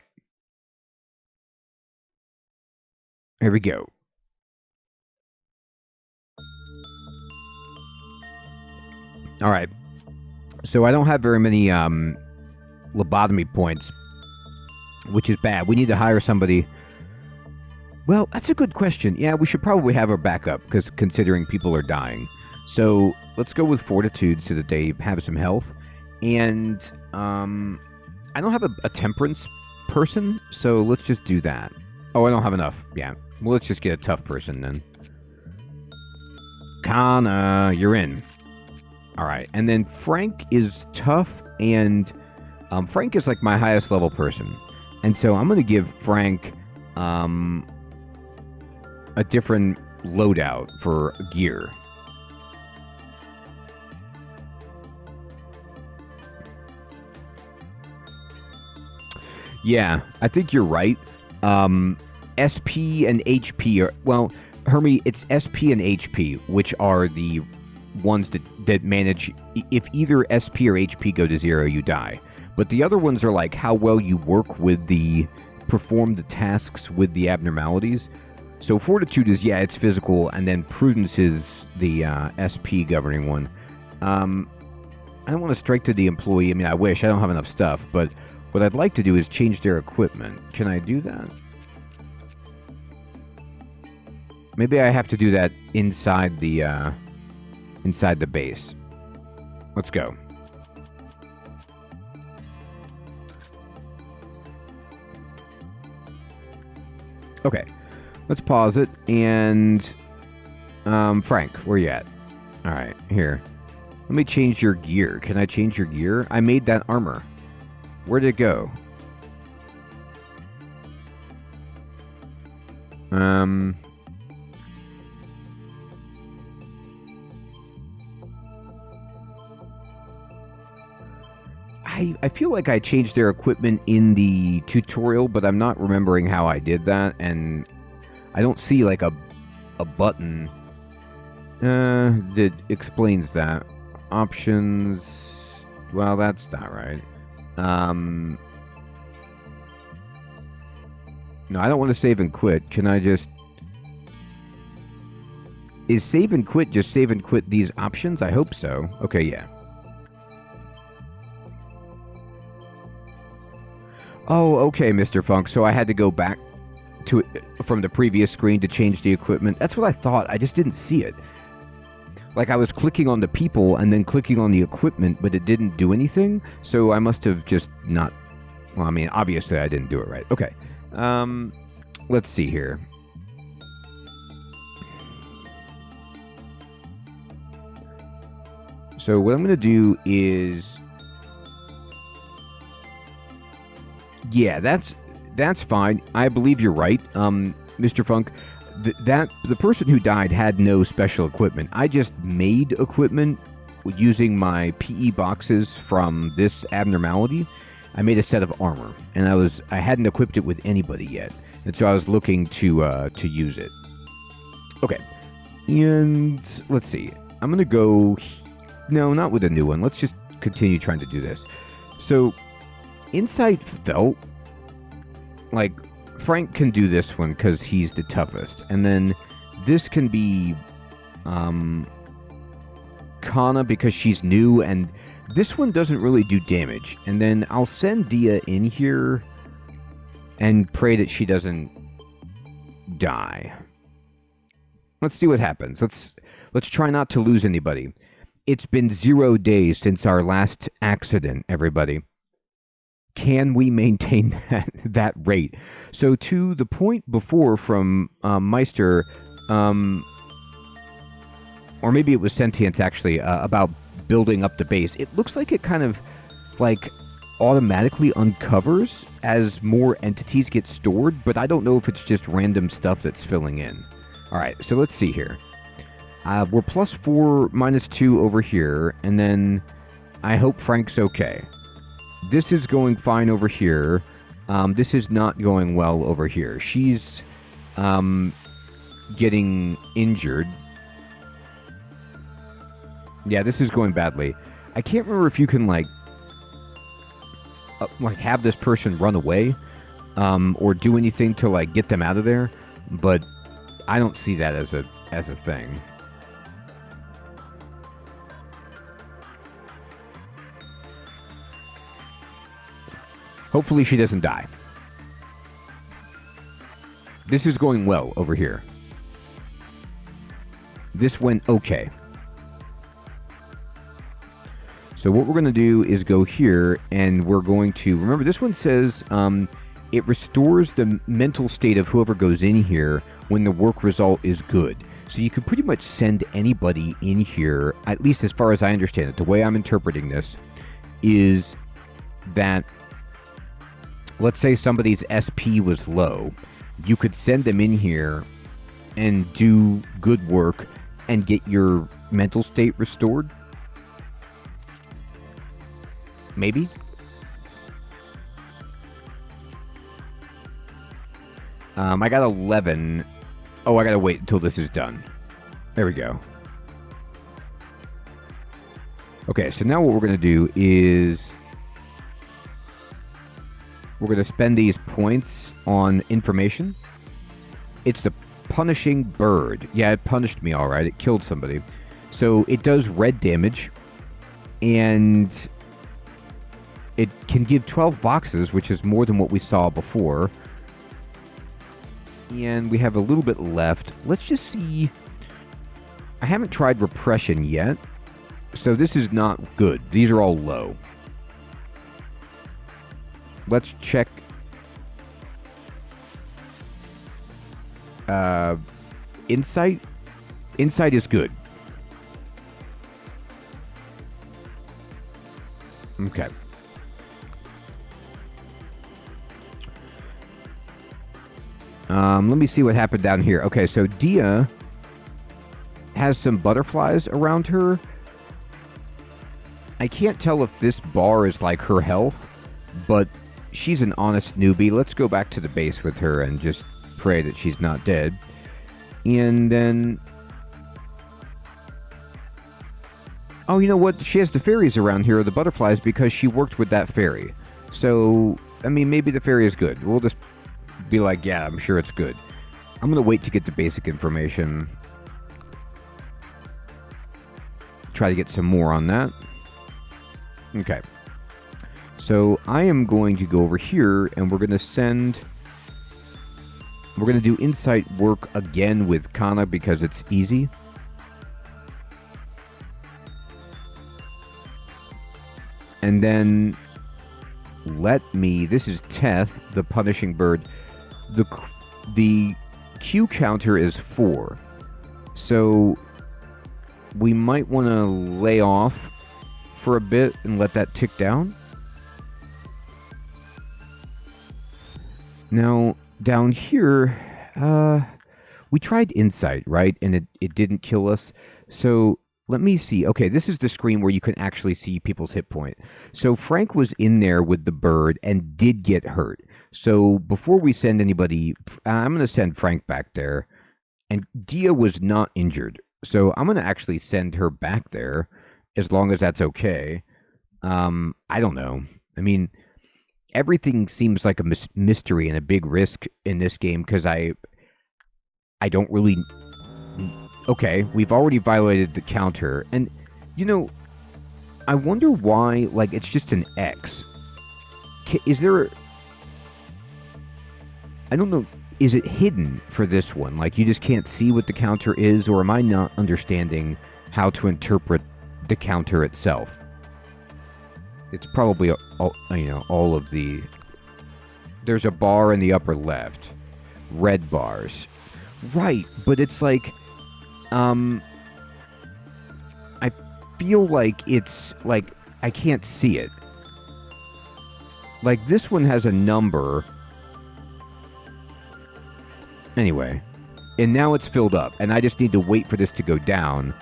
S1: Here we go. Alright. So I don't have very many lobotomy points, which is bad. We need to hire somebody. Well, that's a good question. Yeah, we should probably have a backup, because considering people are dying. So let's go with fortitude so that they have some health. And I don't have a temperance person, so let's just do that. Oh, I don't have enough. Yeah. Well, let's just get a tough person then. Kana, you're in. Alright, and then Frank is tough, and Frank is like my highest level person. And so I'm going to give Frank a different loadout for gear. Yeah, I think you're right. SP and HP are... Well, Hermie, it's SP and HP, which are the ones that manage... If either SP or HP go to 0, you die. But the other ones are like how well you work with the... Perform the tasks with the abnormalities. So fortitude is, yeah, it's physical, and then prudence is the SP governing one. I don't want to strike to the employee. I mean, I wish. I don't have enough stuff, but what I'd like to do is change their equipment. Can I do that? Maybe I have to do that inside the base. Let's go. Okay, let's pause it, and Frank, where you at? Alright, here. Let me change your gear. Can I change your gear? I made that armor. Where'd it go? I feel like I changed their equipment in the tutorial, but I'm not remembering how I did that, and I don't see like a button that explains that. Options... Well, that's not right. No, I don't want to save and quit. Can I just... Is save and quit just save and quit these options? I hope so. Okay, yeah. Oh, okay, Mr. Funk. So I had to go back to it from the previous screen to change the equipment. That's what I thought. I just didn't see it. Like, I was clicking on the people and then clicking on the equipment, but it didn't do anything. So I must have just not... Well, I mean, obviously I didn't do it right. Okay. Let's see here. So what I'm going to do is... Yeah, that's fine. I believe you're right, Mr. Funk. The person who died had no special equipment. I just made equipment using my PE boxes from this abnormality. I made a set of armor, and I hadn't equipped it with anybody yet, and so I was looking to use it. Okay, and let's see. I'm gonna go. No, not with a new one. Let's just continue trying to do this. So. Insight felt like Frank can do this one because he's the toughest. And then this can be Kana because she's new, and this one doesn't really do damage. And then I'll send Dia in here and pray that she doesn't die. Let's see what happens. Let's try not to lose anybody. It's been 0 days since our last accident, everybody. Can we maintain that rate? So to the point before from Meister, or maybe it was sentience actually, about building up the base. It looks like it kind of like automatically uncovers as more entities get stored, but I don't know if it's just random stuff that's filling in. Alright, so let's see here. We're +4, -2 over here, and then I hope Frank's okay. This is going fine over here. This is not going well over here. She's getting injured. Yeah, this is going badly. I can't remember if you can, like have this person run away, or do anything to, like, get them out of there, but I don't see that as a thing. Hopefully she doesn't die. This is going well over here. This went okay. So what we're going to do is go here, and we're going to... Remember, this one says it restores the mental state of whoever goes in here when the work result is good. So you could pretty much send anybody in here, at least as far as I understand it. The way I'm interpreting this is that, let's say somebody's SP was low. You could send them in here and do good work and get your mental state restored. Maybe? I got 11. Oh, I gotta wait until this is done. There we go. Okay, so now what we're gonna do is we're gonna spend these points on information. It's the punishing bird. Yeah, it punished me alright. It killed somebody. So it does red damage, and it can give 12 boxes, which is more than what we saw before. And we have a little bit left. Let's just see. I haven't tried repression yet, so this is not good. These are all low. Let's check. Insight. Insight is good. Okay. Let me see what happened down here. Okay, so Dia has some butterflies around her. I can't tell if this bar is like her health, but she's an honest newbie. Let's go back to the base with her and just pray that she's not dead. And then... Oh, you know what? She has the fairies around here, or the butterflies, because she worked with that fairy. So, I mean, maybe the fairy is good. We'll just be like, yeah, I'm sure it's good. I'm going to wait to get the basic information. Try to get some more on that. Okay. So I am going to go over here, and we're going to send... We're going to do insight work again with Kana because it's easy. And then let me... This is Teth, the punishing bird. The Q counter is 4. So we might want to lay off for a bit and let that tick down. Now, down here, we tried insight, right? And it didn't kill us. So let me see. Okay, this is the screen where you can actually see people's hit point. So Frank was in there with the bird and did get hurt. So before we send anybody, I'm going to send Frank back there. And Dia was not injured. So I'm going to actually send her back there, as long as that's okay. I don't know. I mean, everything seems like a mystery and a big risk in this game, because I don't really... Okay, we've already violated the counter. And, you know, I wonder why, like, it's just an X. Is there... I don't know. Is it hidden for this one? Like, you just can't see what the counter is? Or am I not understanding how to interpret the counter itself? It's probably, all of the... There's a bar in the upper left. Red bars. Right, but it's like... feel like it's, like, I can't see it. Like, this one has a number. Anyway. And now it's filled up, and I just need to wait for this to go down.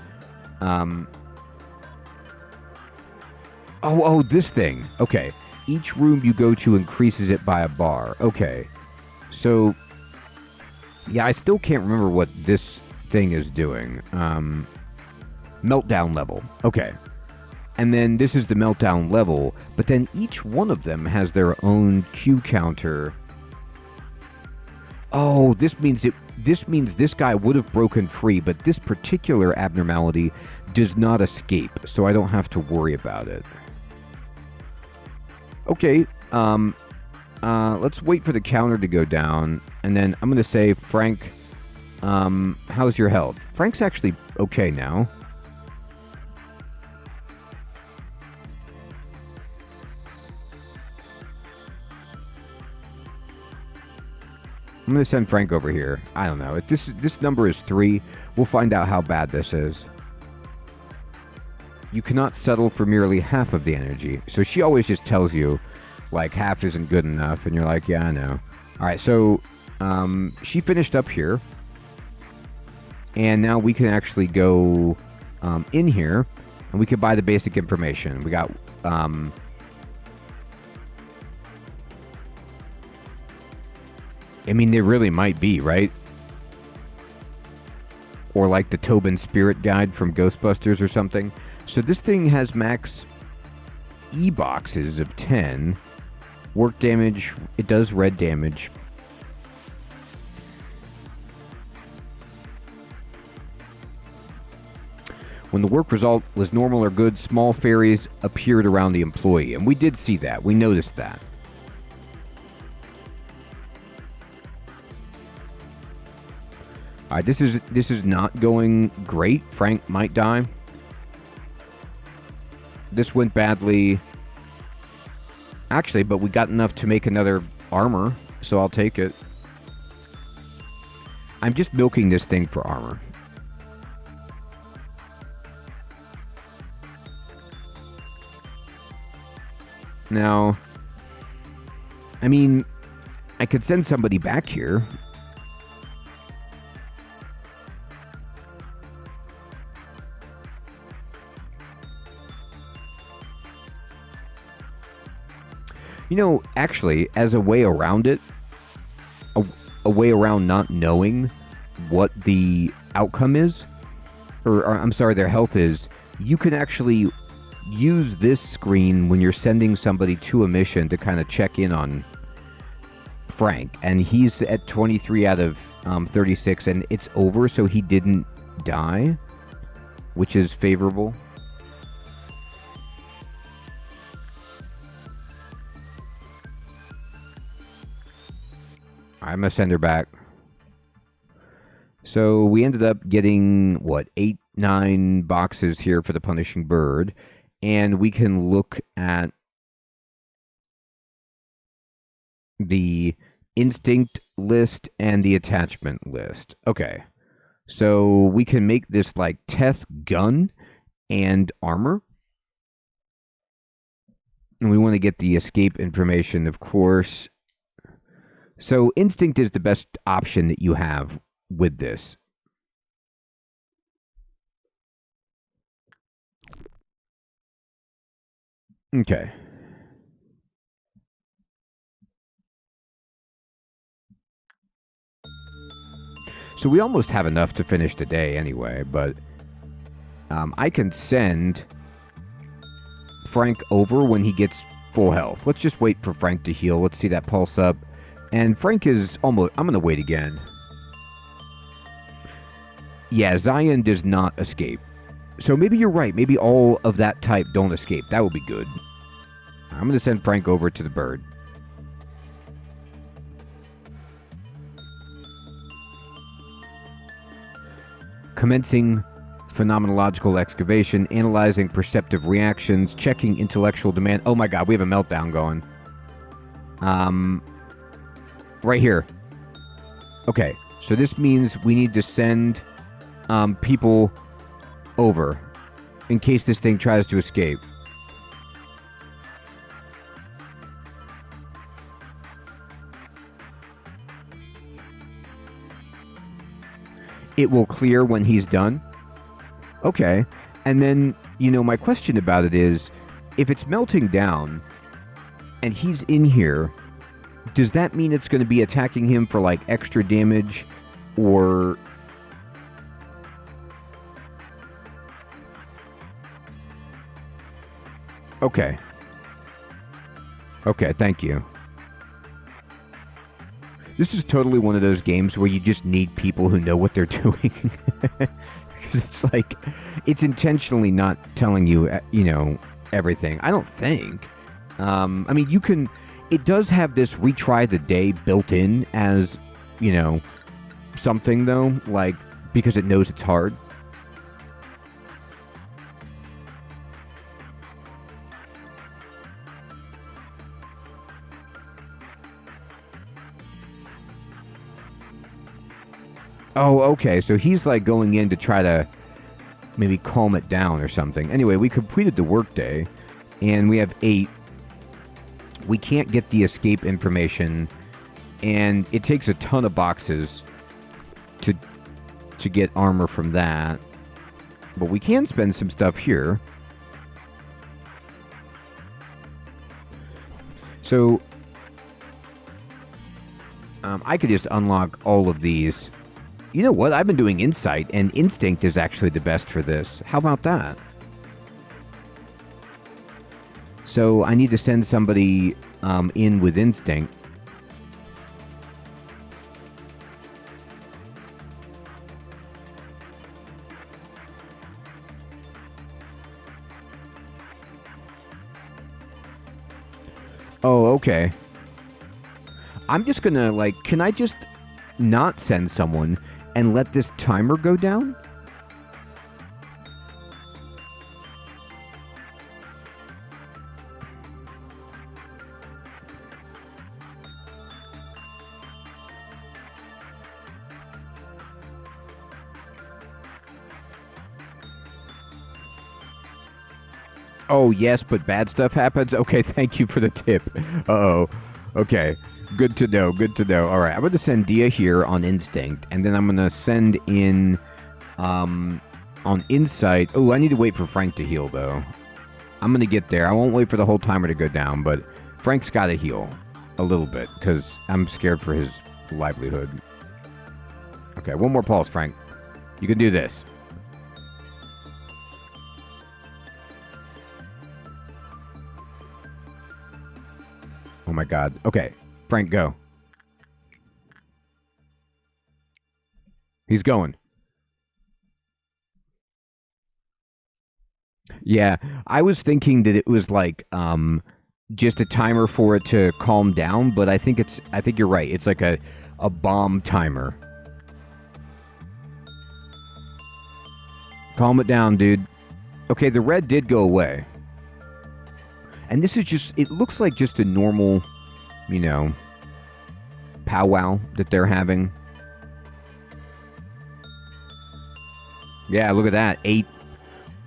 S1: Oh, this thing. Okay. Each room you go to increases it by a bar. Okay. So, yeah, I still can't remember what this thing is doing. Meltdown level. Okay. And then this is the meltdown level, but then each one of them has their own Q counter. Oh, this means this guy would have broken free, but this particular abnormality does not escape, so I don't have to worry about it. Okay, let's wait for the counter to go down, and then I'm going to say, Frank, how's your health? Frank's actually okay now. I'm going to send Frank over here. I don't know. If this number is 3, we'll find out how bad this is. You cannot settle for merely half of the energy. So she always just tells you, like, half isn't good enough. And you're like, yeah, I know. All right, so she finished up here. And now we can actually go in here. And we can buy the basic information. We got... I mean, there really might be, right? Or like the Tobin Spirit Guide from Ghostbusters or something. So this thing has max E-boxes of 10. Work damage, it does red damage. When the work result was normal or good, small fairies appeared around the employee. And we did see that. We noticed that. Alright, this is not going great. Frank might die. This went badly. Actually, but we got enough to make another armor, so I'll take it. I'm just milking this thing for armor. Now, I mean, I could send somebody back here. You know, actually, as a way around it, a way around not knowing what the outcome is, or I'm sorry, their health is, you can actually use this screen when you're sending somebody to a mission to kind of check in on Frank. And he's at 23 out of 36, and it's over, so he didn't die, which is favorable. I'm going to send her back. So we ended up getting, what, 8, 9 boxes here for the Punishing Bird. And we can look at the instinct list and the attachment list. Okay. So we can make this like Teth gun and armor. And we want to get the escape information, of course. So instinct is the best option that you have with this. Okay. So we almost have enough to finish the day anyway, but I can send Frank over when he gets full health. Let's just wait for Frank to heal. Let's see that pulse up. And Frank is almost... I'm going to wait again. Yeah, Zion does not escape. So maybe you're right. Maybe all of that type don't escape. That would be good. I'm going to send Frank over to the bird. Commencing phenomenological excavation, analyzing perceptive reactions, checking intellectual demand. Oh my god, we have a meltdown going. Right here. Okay, so this means we need to send people over. in case this thing tries to escape. It will clear when he's done? Okay. And then, you know, my question about it is, if it's melting down and he's in here, does that mean it's going to be attacking him for, like, extra damage? Or... Okay. Okay, thank you. This is totally one of those games where you just need people who know what they're doing. Because it's like, it's intentionally not telling you, you know, everything. I don't think. I mean, you can... It does have this retry the day built in as, you know, something, though. Like, because it knows it's hard. Oh, okay. So he's like going in to try to maybe calm it down or something. Anyway, we completed the workday, and we have 8. We can't get the escape information, and it takes a ton of boxes to get armor from that. But we can spend some stuff here. So I could just unlock all of these. You know what? I've been doing Insight, and Instinct is actually the best for this. How about that? So I need to send somebody in with Instinct. Oh, okay. I'm just gonna, like, can I just not send someone and let this timer go down? Oh, yes, but bad stuff happens? Okay, thank you for the tip. Uh-oh. Okay. Good to know. Good to know. All right, I'm going to send Dia here on Instinct, and then I'm going to send in on Insight. Oh, I need to wait for Frank to heal, though. I'm going to get there. I won't wait for the whole timer to go down, but Frank's got to heal a little bit, because I'm scared for his livelihood. Okay, one more pulse, Frank. You can do this. Oh, my God. Okay. Frank, go. He's going. Yeah, I was thinking that it was like just a timer for it to calm down, but I think you're right. It's like a bomb timer. Calm it down, dude. Okay, the red did go away. And this is just, it looks like just a normal, you know, powwow that they're having. Yeah, look at that. 8,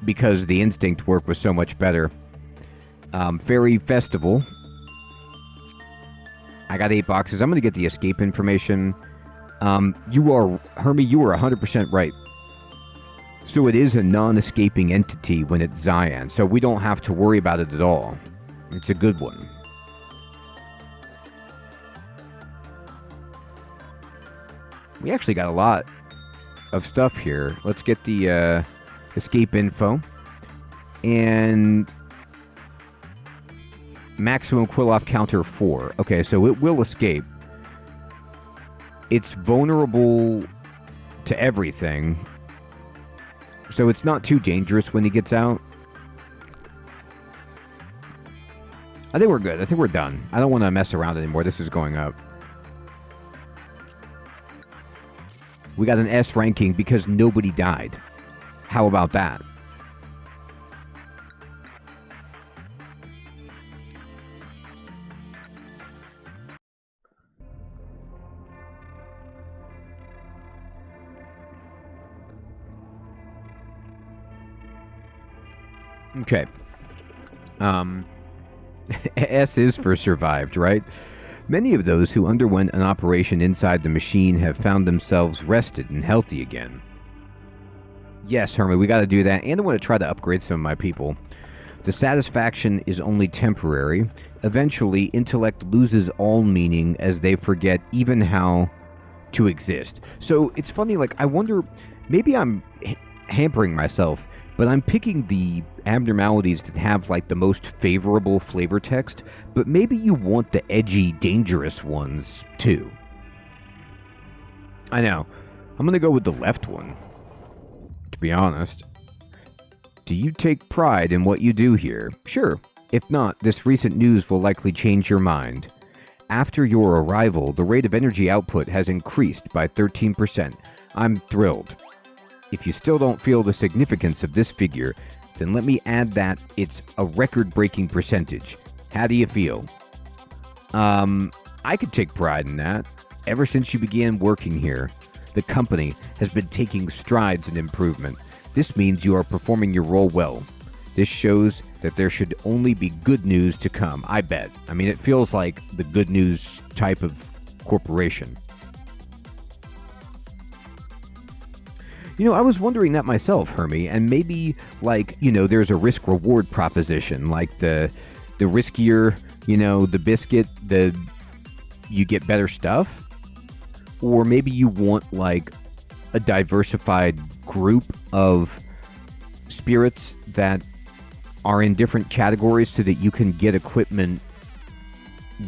S1: because the instinct work was so much better. Fairy Festival. I got 8 boxes. I'm going to get the escape information. Hermie, you were 100% right. So it is a non-escaping entity when it's Cyan, so we don't have to worry about it at all. It's a good one. We actually got a lot of stuff here. Let's get the escape info. And maximum kill-off counter 4. Okay, so it will escape. It's vulnerable to everything. So it's not too dangerous when he gets out. I think we're good. I think we're done. I don't want to mess around anymore. This is going up. We got an S ranking because nobody died. How about that? Okay. S is for survived, right? Many of those who underwent an operation inside the machine have found themselves rested and healthy again. Yes, Hermie, we gotta do that, and I want to try to upgrade some of my people. The satisfaction is only temporary. Eventually, intellect loses all meaning as they forget even how to exist. So, it's funny, like, I wonder, maybe I'm hampering myself, but I'm picking the abnormalities that have, like, the most favorable flavor text, but maybe you want the edgy, dangerous ones, too. I know. I'm gonna go with the left one, to be honest. Do you take pride in what you do here? Sure. If not, this recent news will likely change your mind. After your arrival, the rate of energy output has increased by 13%. I'm thrilled. If you still don't feel the significance of this figure, then let me add that it's a record-breaking percentage. How do you feel? I could take pride in that. Ever since you began working here, the company has been taking strides in improvement. This means you are performing your role well. This shows that there should only be good news to come, I bet. I mean, it feels like the good news type of corporation. You know, I was wondering that myself, Hermie, and maybe, like, you know, there's a risk-reward proposition, like the riskier, you know, the biscuit, you get better stuff. Or maybe you want, like, a diversified group of spirits that are in different categories so that you can get equipment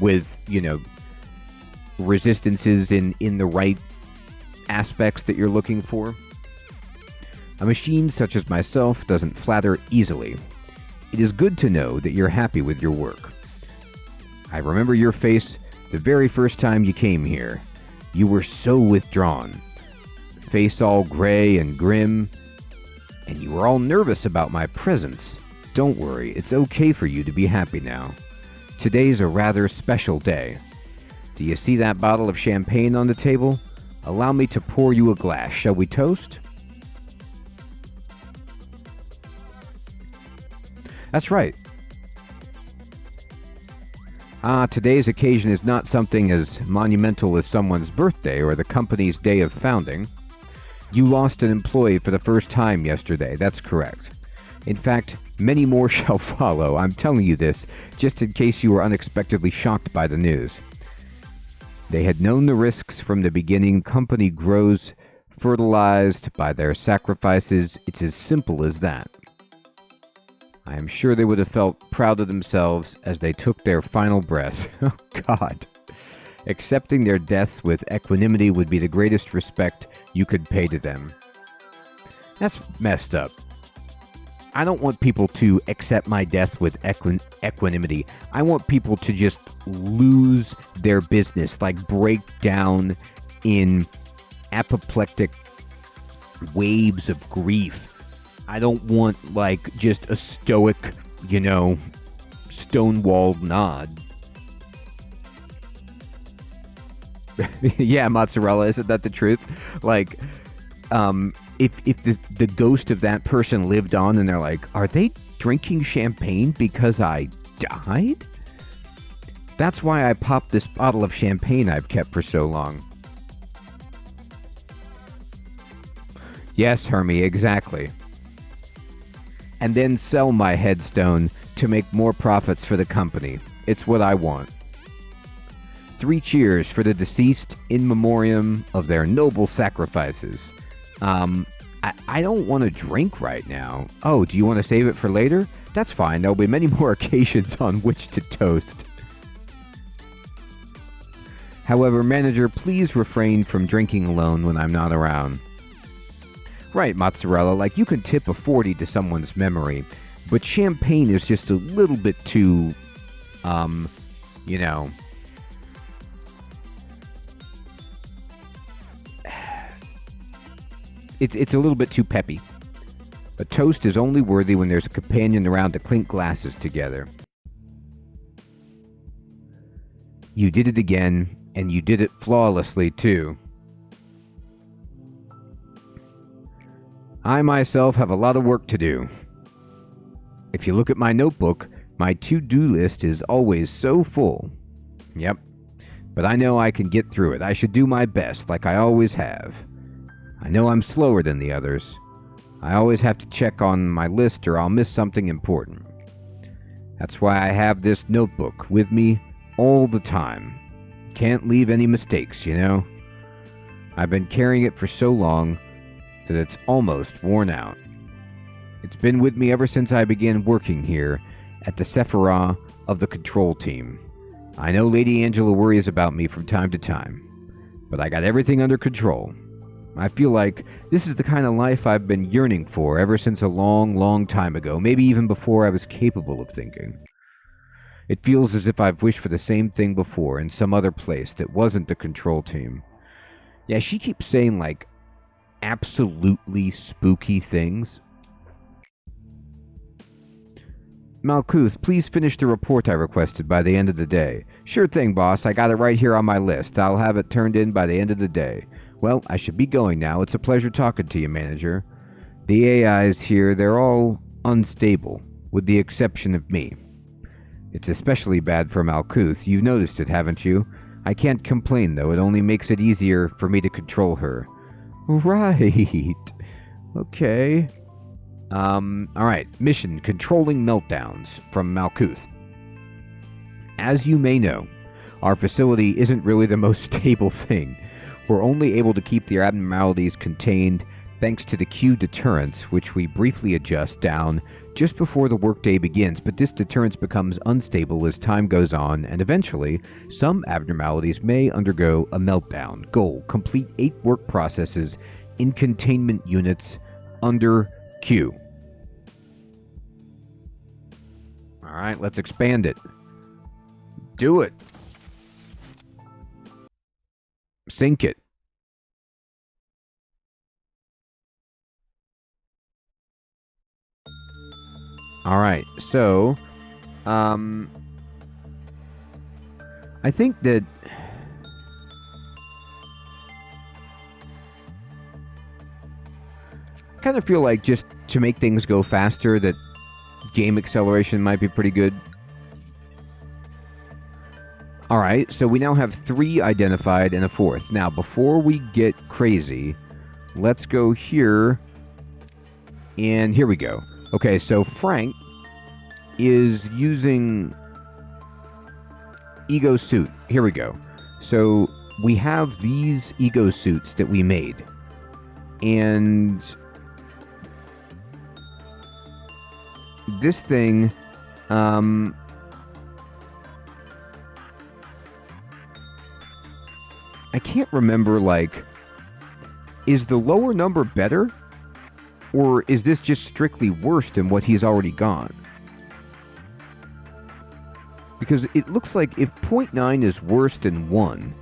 S1: with, you know, resistances in the right aspects that you're looking for. A machine such as myself doesn't flatter easily. It is good to know that you're happy with your work. I remember your face the very first time you came here. You were so withdrawn. Face all gray and grim, and you were all nervous about my presence. Don't worry, it's okay for you to be happy now. Today's a rather special day. Do you see that bottle of champagne on the table? Allow me to pour you a glass. Shall we toast? That's right. Today's occasion is not something as monumental as someone's birthday or the company's day of founding. You lost an employee for the first time yesterday, that's correct. In fact, many more shall follow. I'm telling you this, just in case you were unexpectedly shocked by the news. They had known the risks from the beginning. Company grows fertilized by their sacrifices. It's as simple as that. I am sure they would have felt proud of themselves as they took their final breath. Oh, God. Accepting their deaths with equanimity would be the greatest respect you could pay to them. That's messed up. I don't want people to accept my death with equanimity. I want people to just lose their business, like break down in apoplectic waves of grief. I don't want, like, just a stoic, you know, stonewalled nod. Yeah, mozzarella, isn't that the truth? Like, if the ghost of that person lived on and they're like, are they drinking champagne because I died? That's why I popped this bottle of champagne I've kept for so long. Yes, Hermie, exactly. And then sell my headstone to make more profits for the company. It's what I want. 3 cheers for the deceased in memoriam of their noble sacrifices. I don't want to drink right now. Oh, do you want to save it for later? That's fine. There'll be many more occasions on which to toast. However, manager, please refrain from drinking alone when I'm not around. Right, mozzarella, like you can tip a 40 to someone's memory, but champagne is just a little bit too, you know... It's a little bit too peppy. A toast is only worthy when there's a companion around to clink glasses together. You did it again, and you did it flawlessly, too. I myself have a lot of work to do. If you look at my notebook, my to-do list is always so full. Yep. But I know I can get through it. I should do my best, like I always have. I know I'm slower than the others. I always have to check on my list or I'll miss something important. That's why I have this notebook with me all the time. Can't leave any mistakes, you know? I've been carrying it for so long that it's almost worn out. It's been with me ever since I began working here at the Sephirah of the control team. I know Lady Angela worries about me from time to time, but I got everything under control. I feel like this is the kind of life I've been yearning for ever since a long, long time ago, maybe even before I was capable of thinking. It feels as if I've wished for the same thing before in some other place that wasn't the control team. Yeah, she keeps saying, like, absolutely spooky things. Malkuth, please finish the report I requested by the end of the day. Sure thing, boss. I got it right here on my list. I'll have it turned in by the end of the day. Well, I should be going now. It's a pleasure talking to you, manager. The AIs here, they're all unstable, with the exception of me. It's especially bad for Malkuth. You've noticed it, haven't you? I can't complain, though. It only makes it easier for me to control her. Right. Okay. Alright. Mission, Controlling Meltdowns, from Malkuth. As you may know, our facility isn't really the most stable thing. We're only able to keep the abnormalities contained thanks to the Q deterrence, which we briefly adjust down just before the workday begins, but this deterrence becomes unstable as time goes on, and eventually, some abnormalities may undergo a meltdown. Goal, complete 8 work processes in containment units under Q. Alright, let's expand it. Do it. Sink it. Alright, so, I think that I kind of feel like just to make things go faster that game acceleration might be pretty good. Alright, so we now have 3 identified and a 4th. Now, before we get crazy, let's go here, and here we go. Okay, so Frank is using Ego Suit. Here we go. So we have these Ego Suits that we made. And this thing, I can't remember, like, is the lower number better? Or is this just strictly worse than what he's already got? Because it looks like if 0.9 is worse than 1...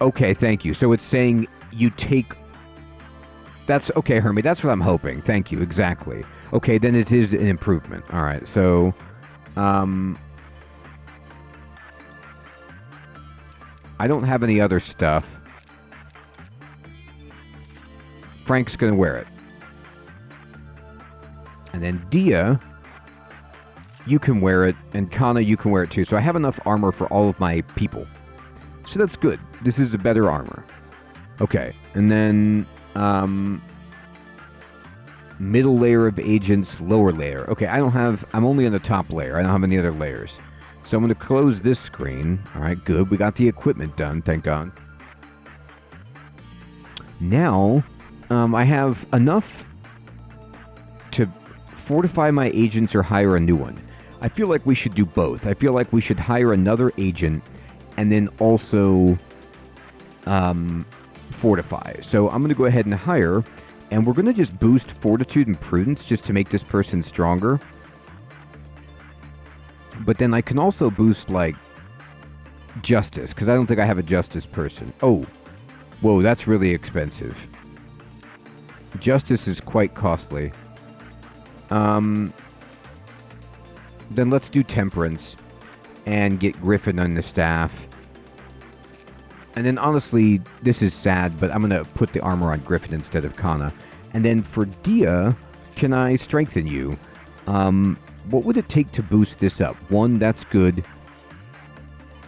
S1: Okay, thank you. So it's saying you take... That's... Okay, Hermie, that's what I'm hoping. Thank you, exactly. Okay, then it is an improvement. Alright, so... I don't have any other stuff. Frank's gonna wear it. And then Dia, you can wear it, and Kana, you can wear it too. So I have enough armor for all of my people. So that's good. This is a better armor. Okay, and then, middle layer of agents, lower layer. Okay, I'm only on the top layer. I don't have any other layers. So I'm gonna close this screen. Alright, good. We got the equipment done, thank God. Now... I have enough to fortify my agents or hire a new one. I feel like we should do both. I feel like we should hire another agent and then also fortify. So I'm going to go ahead and hire, and we're going to just boost fortitude and prudence just to make this person stronger. But then I can also boost, like, justice, because I don't think I have a justice person. Oh, whoa, that's really expensive. Justice is quite costly. Then let's do Temperance and get Griffin on the staff. And then honestly, this is sad, but I'm going to put the armor on Griffin instead of Kana. And then for Dia, can I strengthen you? What would it take to boost this up? 1, that's good.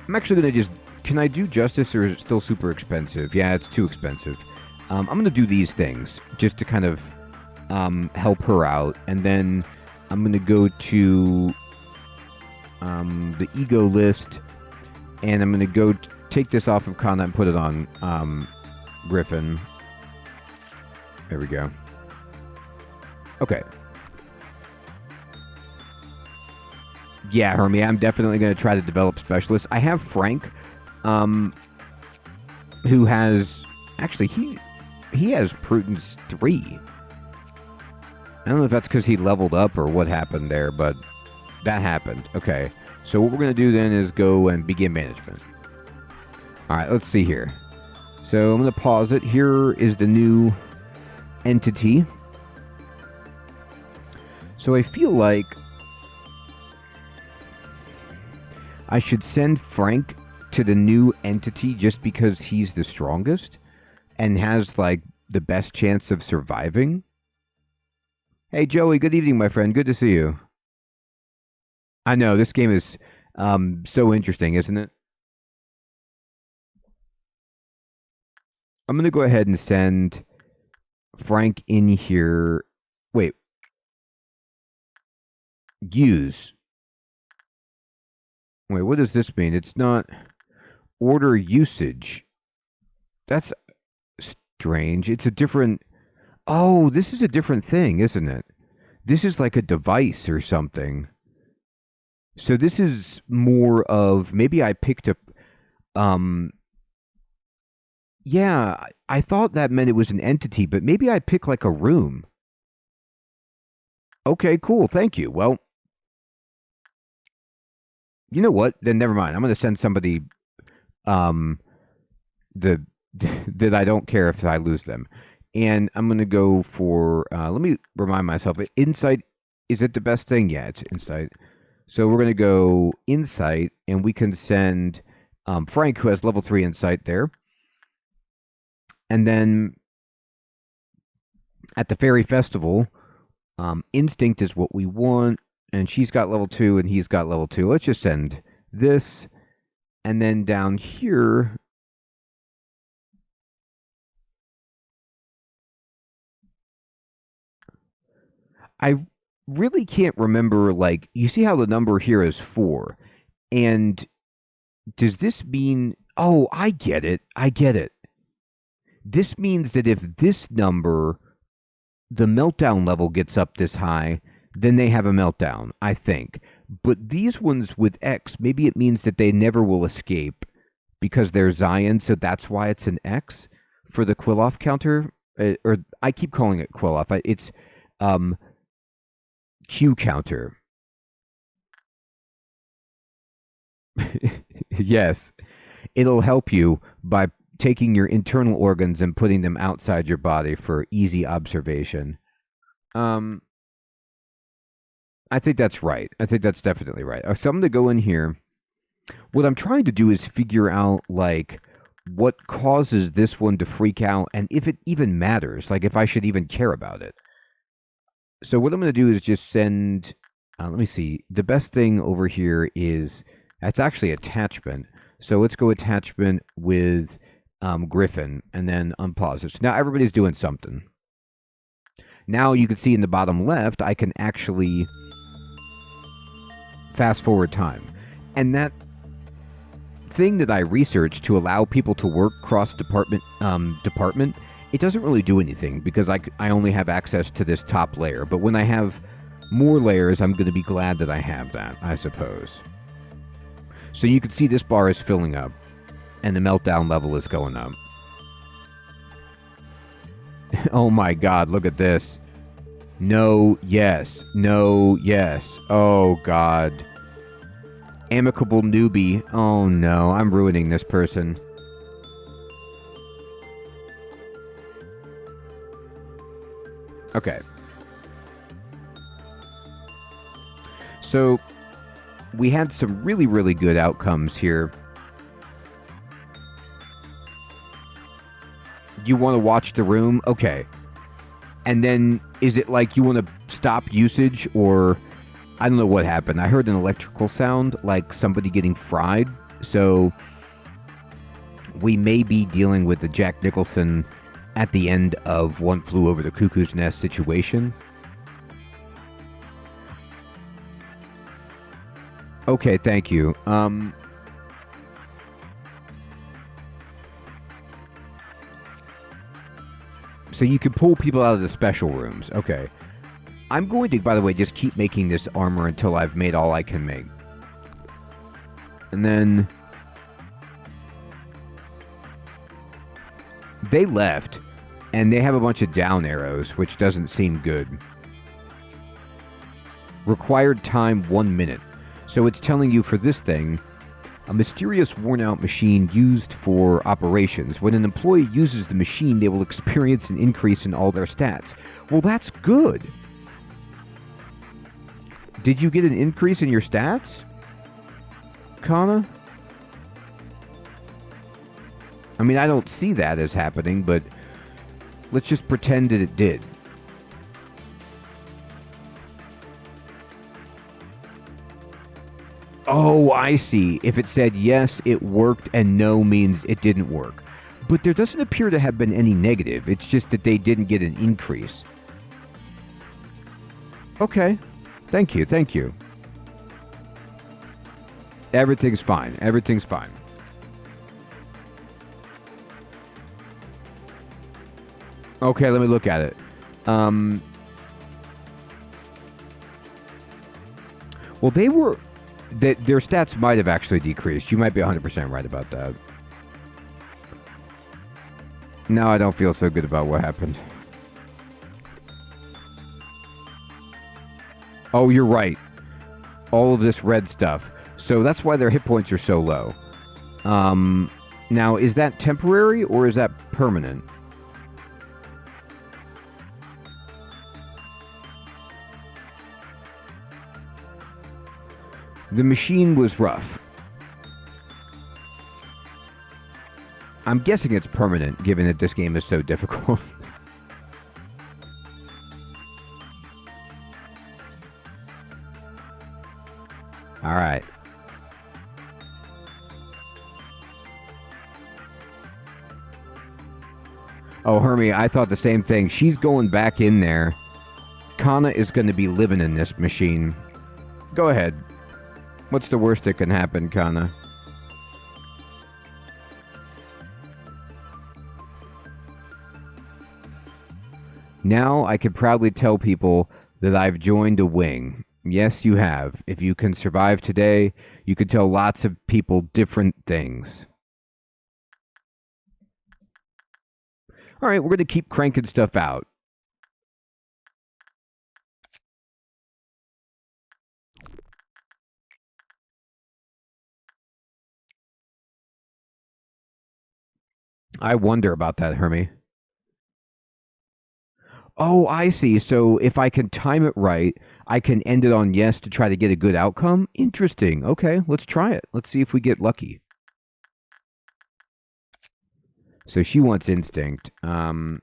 S1: I'm actually going to just... Can I do justice, or is it still super expensive? Yeah, it's too expensive. I'm going to do these things just to kind of help her out. And then I'm going to go to the ego list. And I'm going to go take this off of Kana and put it on Griffin. There we go. Okay. Yeah, Hermie, I'm definitely going to try to develop specialists. I have Frank, who has... Actually, he has Prudence 3. I don't know if that's because he leveled up or what happened there, but that happened. Okay, so what we're going to do then is go and begin management. Alright, let's see here. So I'm going to pause it. Here is the new entity. So I feel like I should send Frank to the new entity just because he's the strongest and has, like, the best chance of surviving. Hey, Joey, good evening, my friend. Good to see you. I know, this game is so interesting, isn't it? I'm going to go ahead and send Frank in here. Wait. Use. Wait, what does this mean? It's not order usage. That's strange. It's a different... Oh, this is a different thing, isn't it? This is like a device or something. So this is more of... Maybe I picked up... Yeah, I thought that meant it was an entity, but maybe I picked like a room. Okay, cool. Thank you. Well... You know what? Then never mind. I'm going to send somebody that I don't care if I lose them. And I'm going to go for, let me remind myself, insight, is it the best thing? Yeah, it's insight. So we're going to go insight, and we can send Frank, who has level 3 insight there. And then at the Fairy Festival, instinct is what we want. And she's got level 2, and he's got level 2. Let's just send this. And then down here... I really can't remember, like... You see how the number here is 4. And does this mean... Oh, I get it. I get it. This means that if this number, the meltdown level gets up this high... then they have a meltdown, I think. But these ones with X, maybe it means that they never will escape because they're Zion, so that's why it's an X for the Quill-Off counter. Or I keep calling it Quill-Off. It's Q counter. Yes. It'll help you by taking your internal organs and putting them outside your body for easy observation. I think that's right. I think that's definitely right. So I'm going to go in here. What I'm trying to do is figure out, like, what causes this one to freak out and if it even matters, like if I should even care about it. So what I'm going to do is just send, let me see, the best thing over here is, that's actually attachment. So let's go attachment with Griffin and then unpause it. So now everybody's doing something. Now you can see in the bottom left, I can actually... fast forward time. And that thing that I researched to allow people to work cross department, it doesn't really do anything because I only have access to this top layer. But when I have more layers, I'm going to be glad that I have that, I suppose. So you can see this bar is filling up and the meltdown level is going up. Oh my god, look at this. No, yes. No, yes. Oh, God. Amicable newbie. Oh, no. I'm ruining this person. Okay. So, we had some really, really good outcomes here. You want to watch the room? Okay. And then, is it like you want to stop usage, or I don't know what happened. I heard an electrical sound, like somebody getting fried. So we may be dealing with the Jack Nicholson at the end of One Flew Over the Cuckoo's Nest situation. Okay, thank you. So you can pull people out of the special rooms. Okay. I'm going to, by the way, just keep making this armor until I've made all I can make. And then... they left, and they have a bunch of down arrows, which doesn't seem good. Required time 1 minute. So it's telling you for this thing, a mysterious worn-out machine used for operations. When an employee uses the machine, they will experience an increase in all their stats. Well, that's good. Did you get an increase in your stats, Kana? I mean, I don't see that as happening, but let's just pretend that it did. Oh, I see. If it said yes, it worked, and no means it didn't work. But there doesn't appear to have been any negative. It's just that they didn't get an increase. Okay. Thank you, thank you. Everything's fine. Everything's fine. Okay, let me look at it. Well, they were... their stats might have actually decreased. You might be 100% right about that. Now I don't feel so good about what happened. Oh, you're right. All of this red stuff. So that's why their hit points are so low. Now, is that temporary or is that permanent? The machine was rough. I'm guessing it's permanent, given that this game is so difficult. All right. Oh, Hermie, I thought the same thing. She's going back in there. Kana is going to be living in this machine. Go ahead. What's the worst that can happen, Kana? Now I can proudly tell people that I've joined a wing. Yes, you have. If you can survive today, you can tell lots of people different things. All right, we're going to keep cranking stuff out. I wonder about that, Hermie. Oh, I see. So if I can time it right, I can end it on yes to try to get a good outcome? Interesting. Okay, let's try it. Let's see if we get lucky. So she wants instinct. All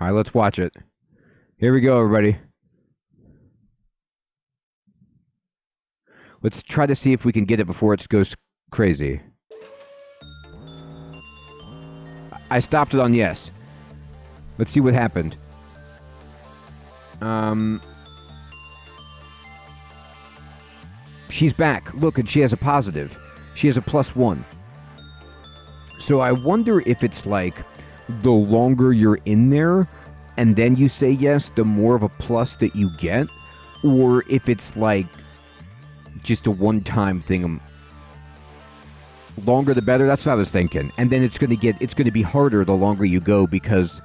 S1: right, let's watch it. Here we go, everybody. Let's try to see if we can get it before it goes crazy. I stopped it on yes. Let's see what happened. She's back. Look, and she has a positive. She has a +1. So I wonder if it's like the longer you're in there and then you say yes, the more of a plus that you get, or if it's like just a one-time thing. Longer the better. That's what I was thinking. And then it's going to be harder the longer you go because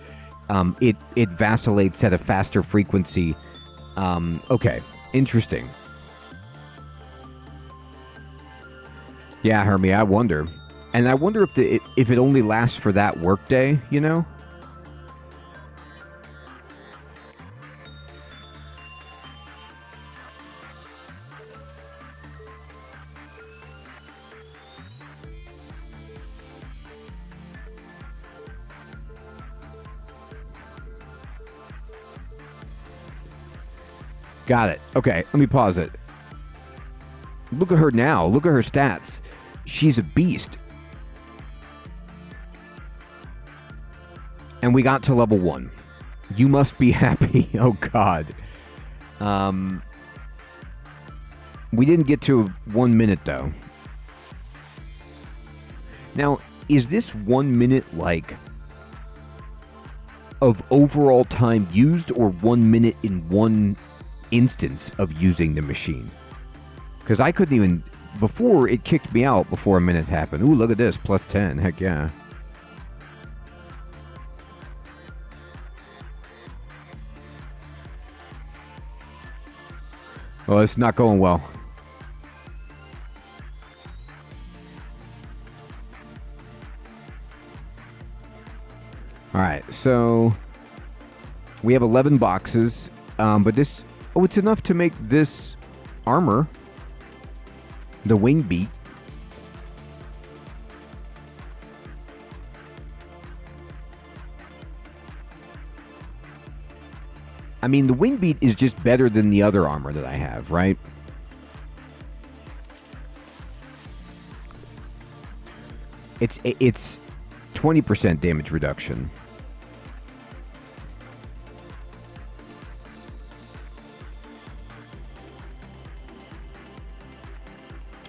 S1: it vacillates at a faster frequency. Okay, interesting. Yeah, Hermie, I wonder. And I wonder if it only lasts for that workday, you know? Got it. Okay, let me pause it. Look at her now. Look at her stats. She's a beast. And we got to level 1. You must be happy. Oh, God. We didn't get to 1 minute, though. Now, is this 1 minute, like, of overall time used, or 1 minute in one instance of using the machine? Because I couldn't even... Before, it kicked me out before a minute happened. Ooh, look at this. Plus 10. Heck yeah. Well, it's not going well. Alright, so... We have 11 boxes. But this... Oh, it's enough to make this armor. The wing beat. I mean, the wing beat is just better than the other armor that I have, right? It's 20% damage reduction.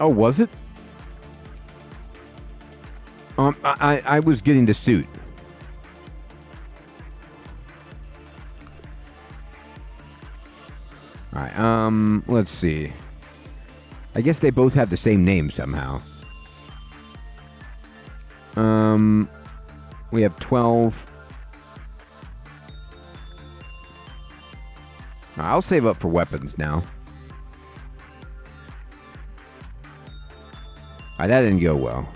S1: Oh, was it? I was getting the suit. Alright, let's see. I guess they both have the same name somehow. We have 12. I'll save up for weapons now. Alright, that didn't go well.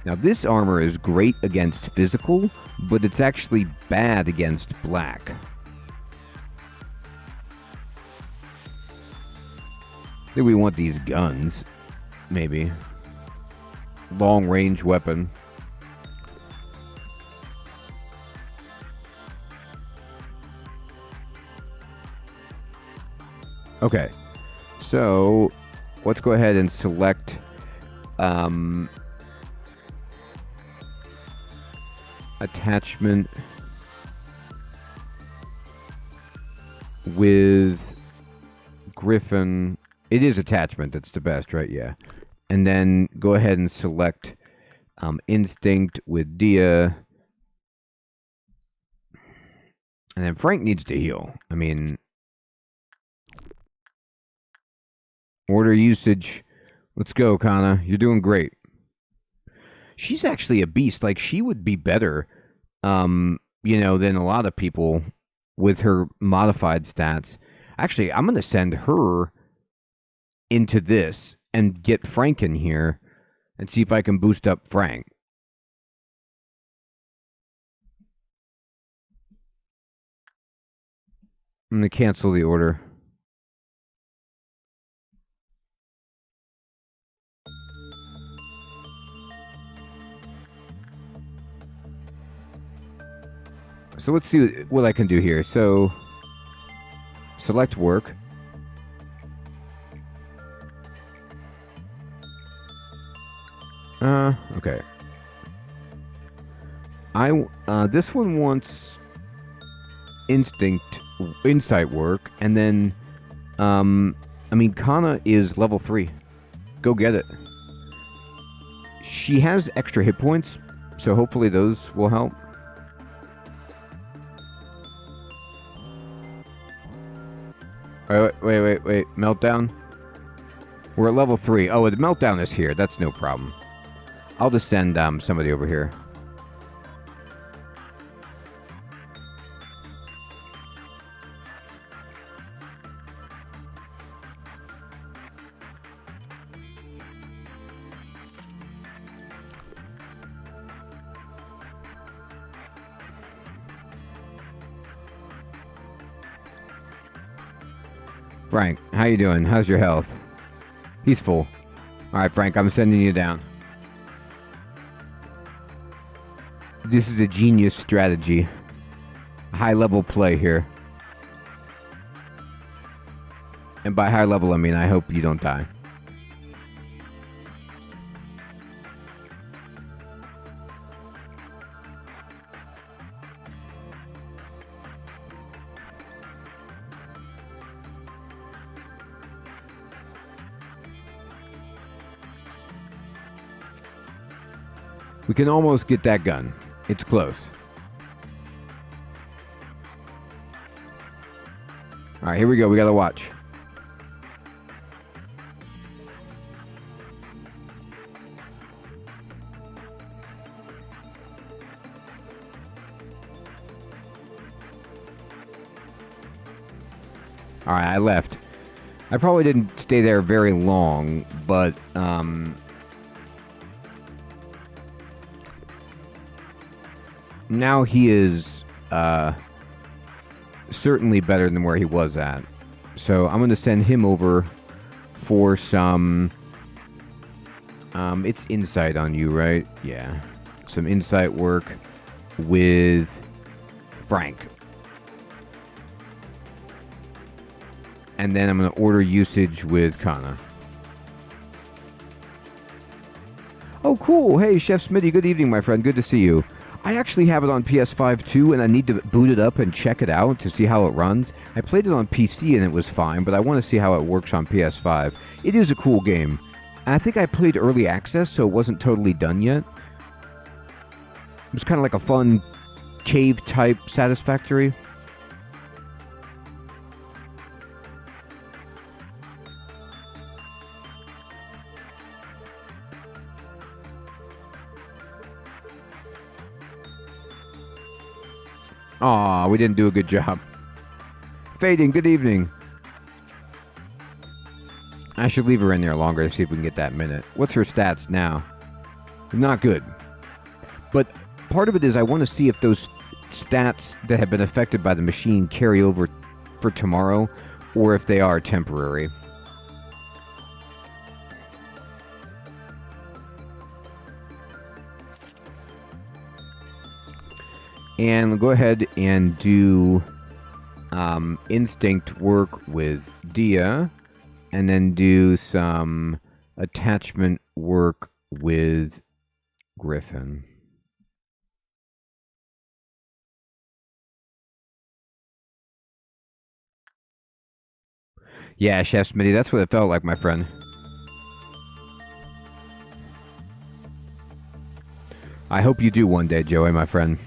S1: Now, this armor is great against physical, but it's actually bad against black. Do we want these guns? Maybe. Long-range weapon. Okay. So, let's go ahead and select... attachment with Griffin. It is attachment. That's the best, right? Yeah. And then go ahead and select instinct with Dia. And then Frank needs to heal. I mean, order usage. Let's go, Kana. You're doing great. She's actually a beast. Like, she would be better, than a lot of people with her modified stats. Actually, I'm going to send her into this and get Frank in here and see if I can boost up Frank. I'm going to cancel the order. So let's see what I can do here. So, select work. Okay. This one wants insight work, and then, Kana is level 3. Go get it. She has extra hit points, so hopefully those will help. Wait. Meltdown? We're at level 3. Oh, the Meltdown is here. That's no problem. I'll just send somebody over here. Frank, how you doing? How's your health? He's full. Alright, Frank, I'm sending you down. This is a genius strategy. high level play here. And by high level, I mean I hope you don't die. We can almost get that gun. It's close. Alright, here we go. We gotta watch. Alright, I left. I probably didn't stay there very long, but, now he is, certainly better than where he was at. So I'm going to send him over for some, it's insight on you, right? Yeah. Some insight work with Frank. And then I'm going to order usage with Kana. Oh, cool. Hey, Chef Smitty, good evening, my friend. Good to see you. I actually have it on PS5 too, and I need to boot it up and check it out to see how it runs. I played it on PC and it was fine, but I want to see how it works on PS5. It is a cool game. And I think I played early access, so it wasn't totally done yet. It was kind of like a fun cave-type Satisfactory. Aw, we didn't do a good job. Fading, good evening. I should leave her in there longer to see if we can get that minute. What's her stats now? Not good. But part of it is I want to see if those stats that have been affected by the machine carry over for tomorrow, or if they are temporary. And we'll go ahead and do instinct work with Dia, and then do some attachment work with Griffin. Yeah, Chef Smitty, that's what it felt like, my friend. I hope you do one day, Joey, my friend.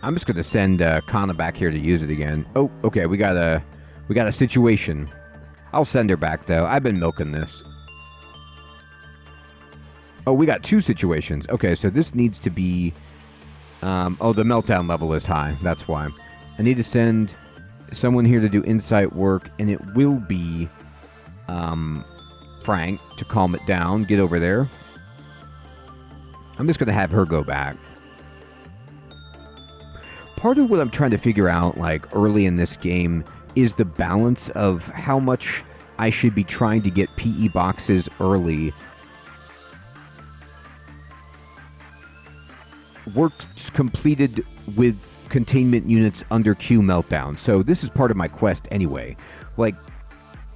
S1: I'm just gonna send Kana back here to use it again. Oh, okay, we got a situation. I'll send her back though. I've been milking this. Oh, we got two situations. Okay, so this needs to be. Oh, the meltdown level is high. That's why. I need to send someone here to do insight work, and it will be Frank to calm it down. Get over there. I'm just gonna have her go back. Part of what I'm trying to figure out, like, early in this game is the balance of how much I should be trying to get PE boxes early. Works completed with containment units under Q meltdown. So this is part of my quest anyway. Like,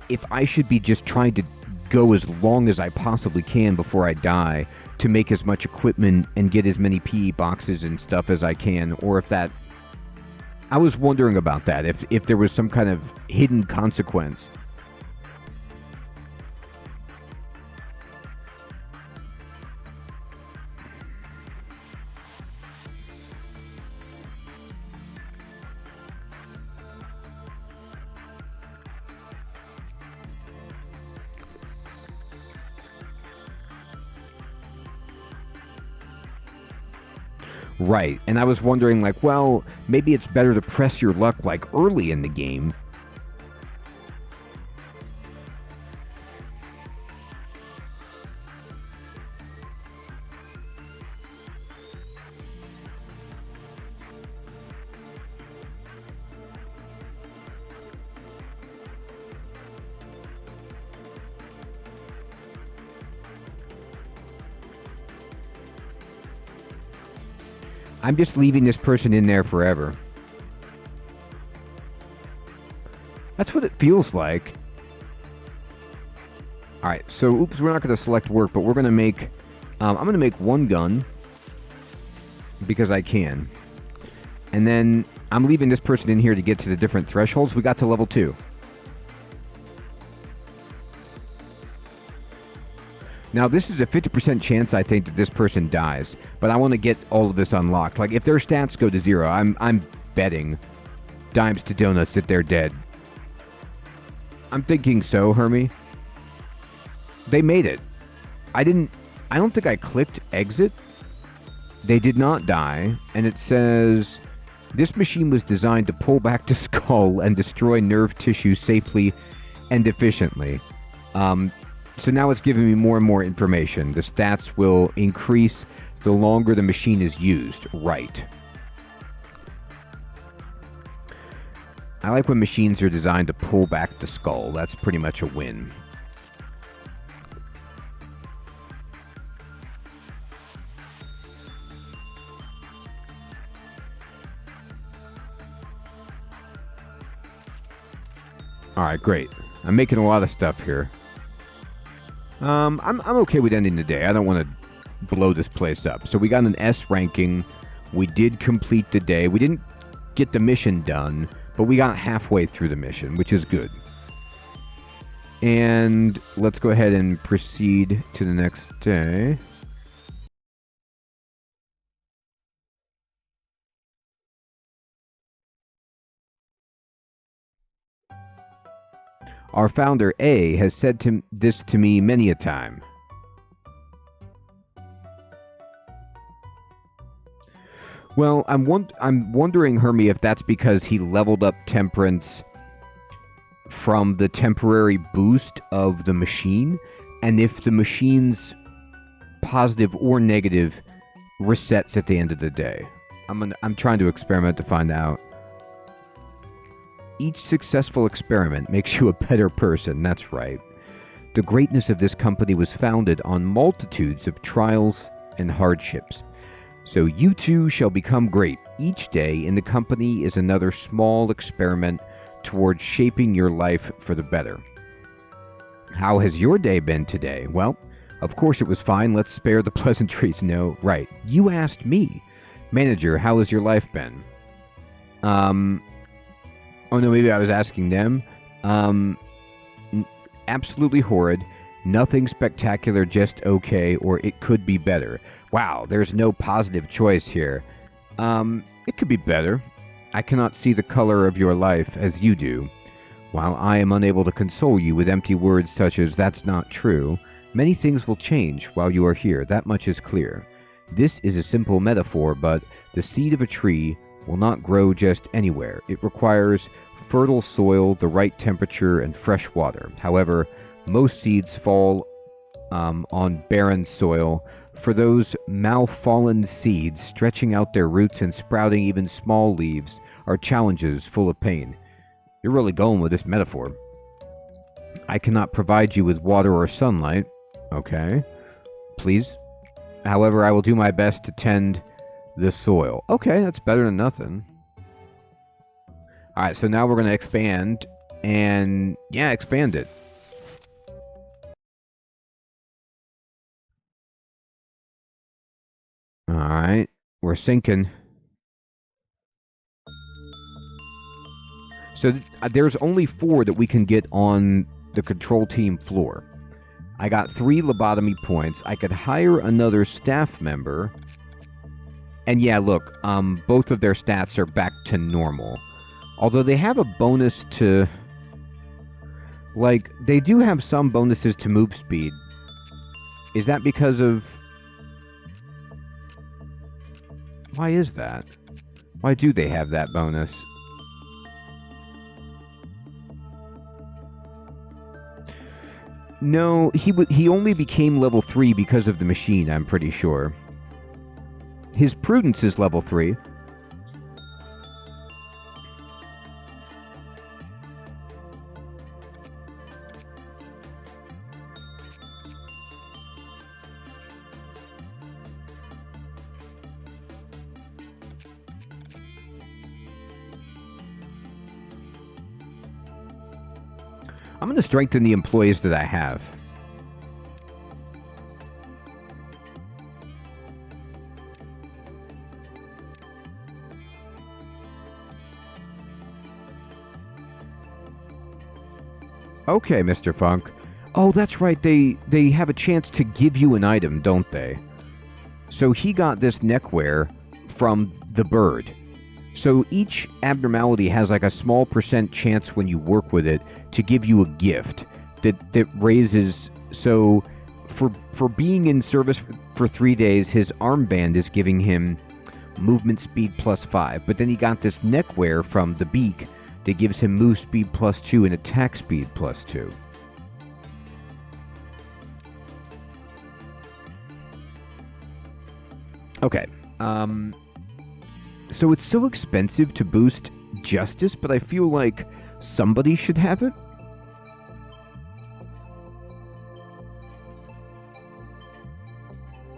S1: if I should be just trying to go as long as I possibly can before I die to make as much equipment and get as many PE boxes and stuff as I can, or if that... I was wondering about that, if there was some kind of hidden consequence. Right, and I was wondering, like, well, maybe it's better to press your luck, like, early in the game. I'm just leaving this person in there forever. That's what it feels like. Alright, so, oops, we're not going to select work, but we're going to make... I'm going to make one gun. Because I can. And then, I'm leaving this person in here to get to the different thresholds. We got to level 2. Now, this is a 50% chance, I think, that this person dies. But I want to get all of this unlocked. Like, if their stats go to 0, I'm betting dimes to donuts that they're dead. I'm thinking so, Hermie. They made it. I don't think I clicked exit. They did not die. And it says, this machine was designed to pull back the skull and destroy nerve tissue safely and efficiently. So now it's giving me more and more information. The stats will increase the longer the machine is used. Right. I like when machines are designed to pull back the skull. That's pretty much a win. Alright, great. I'm making a lot of stuff here. I'm okay with ending the day. I don't want to blow this place up. So we got an S ranking. We did complete the day. We didn't get the mission done, but we got halfway through the mission, which is good. And let's go ahead and proceed to the next day. Our founder, A, has said this to me many a time. Well, I'm wondering, Hermie, if that's because he leveled up Temperance from the temporary boost of the machine, and if the machine's positive or negative resets at the end of the day. I'm trying to experiment to find out. Each successful experiment makes you a better person, that's right. The greatness of this company was founded on multitudes of trials and hardships. So you too shall become great. Each day in the company is another small experiment towards shaping your life for the better. How has your day been today? Well, of course it was fine. Let's spare the pleasantries. No, right. You asked me. Manager, how has your life been? Oh no, maybe I was asking them. Absolutely horrid. Nothing spectacular, just okay, or it could be better. Wow, there's no positive choice here. It could be better. I cannot see the color of your life as you do. While I am unable to console you with empty words such as that's not true, many things will change while you are here, that much is clear. This is a simple metaphor, but the seed of a tree will not grow just anywhere. It requires fertile soil, the right temperature, and fresh water. However, most seeds fall on barren soil. For those malfallen seeds, stretching out their roots and sprouting even small leaves are challenges full of pain. You're really going with this metaphor. I cannot provide you with water or sunlight. Okay. Please. However, I will do my best to tend the soil. Okay, that's better than nothing. Alright, so now we're going to expand. And, yeah, expand it. Alright, we're sinking. So there's only 4 that we can get on the control team floor. I got 3 lobotomy points. I could hire another staff member. And yeah, look, both of their stats are back to normal. Although they have a bonus to... Like, they do have some bonuses to move speed. Is that because of... Why is that? Why do they have that bonus? No, he only became level 3 because of the machine, I'm pretty sure. His prudence is level 3. I'm going to strengthen the employees that I have. Okay, Mr. Funk. Oh, that's right. They have a chance to give you an item, don't they? So he got this neckwear from the bird. So each abnormality has like a small % chance when you work with it to give you a gift that raises. So for being in service for 3 days, his armband is giving him movement speed +5. But then he got this neckwear from the beak that gives him move speed +2 and attack speed +2. Okay. So it's so expensive to boost justice, but I feel like somebody should have it.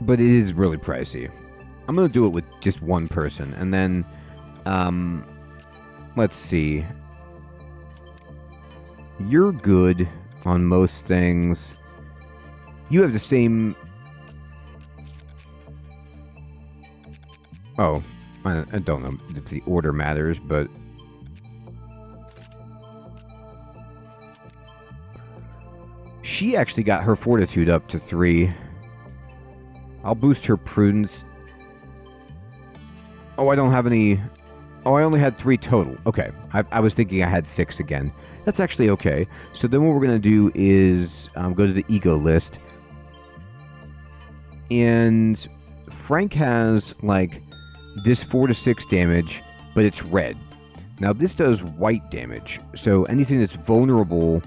S1: But it is really pricey. I'm going to do it with just one person. And then, let's see. You're good on most things. You have the same... Oh, I don't know if the order matters, but... She actually got her fortitude up to 3. I'll boost her prudence. Oh, I don't have any... Oh, I only had 3 total. Okay. I was thinking I had 6 again. That's actually okay. So then what we're going to do is go to the ego list. And Frank has, like, this 4 to 6 damage, but it's red. Now, this does white damage. So anything that's vulnerable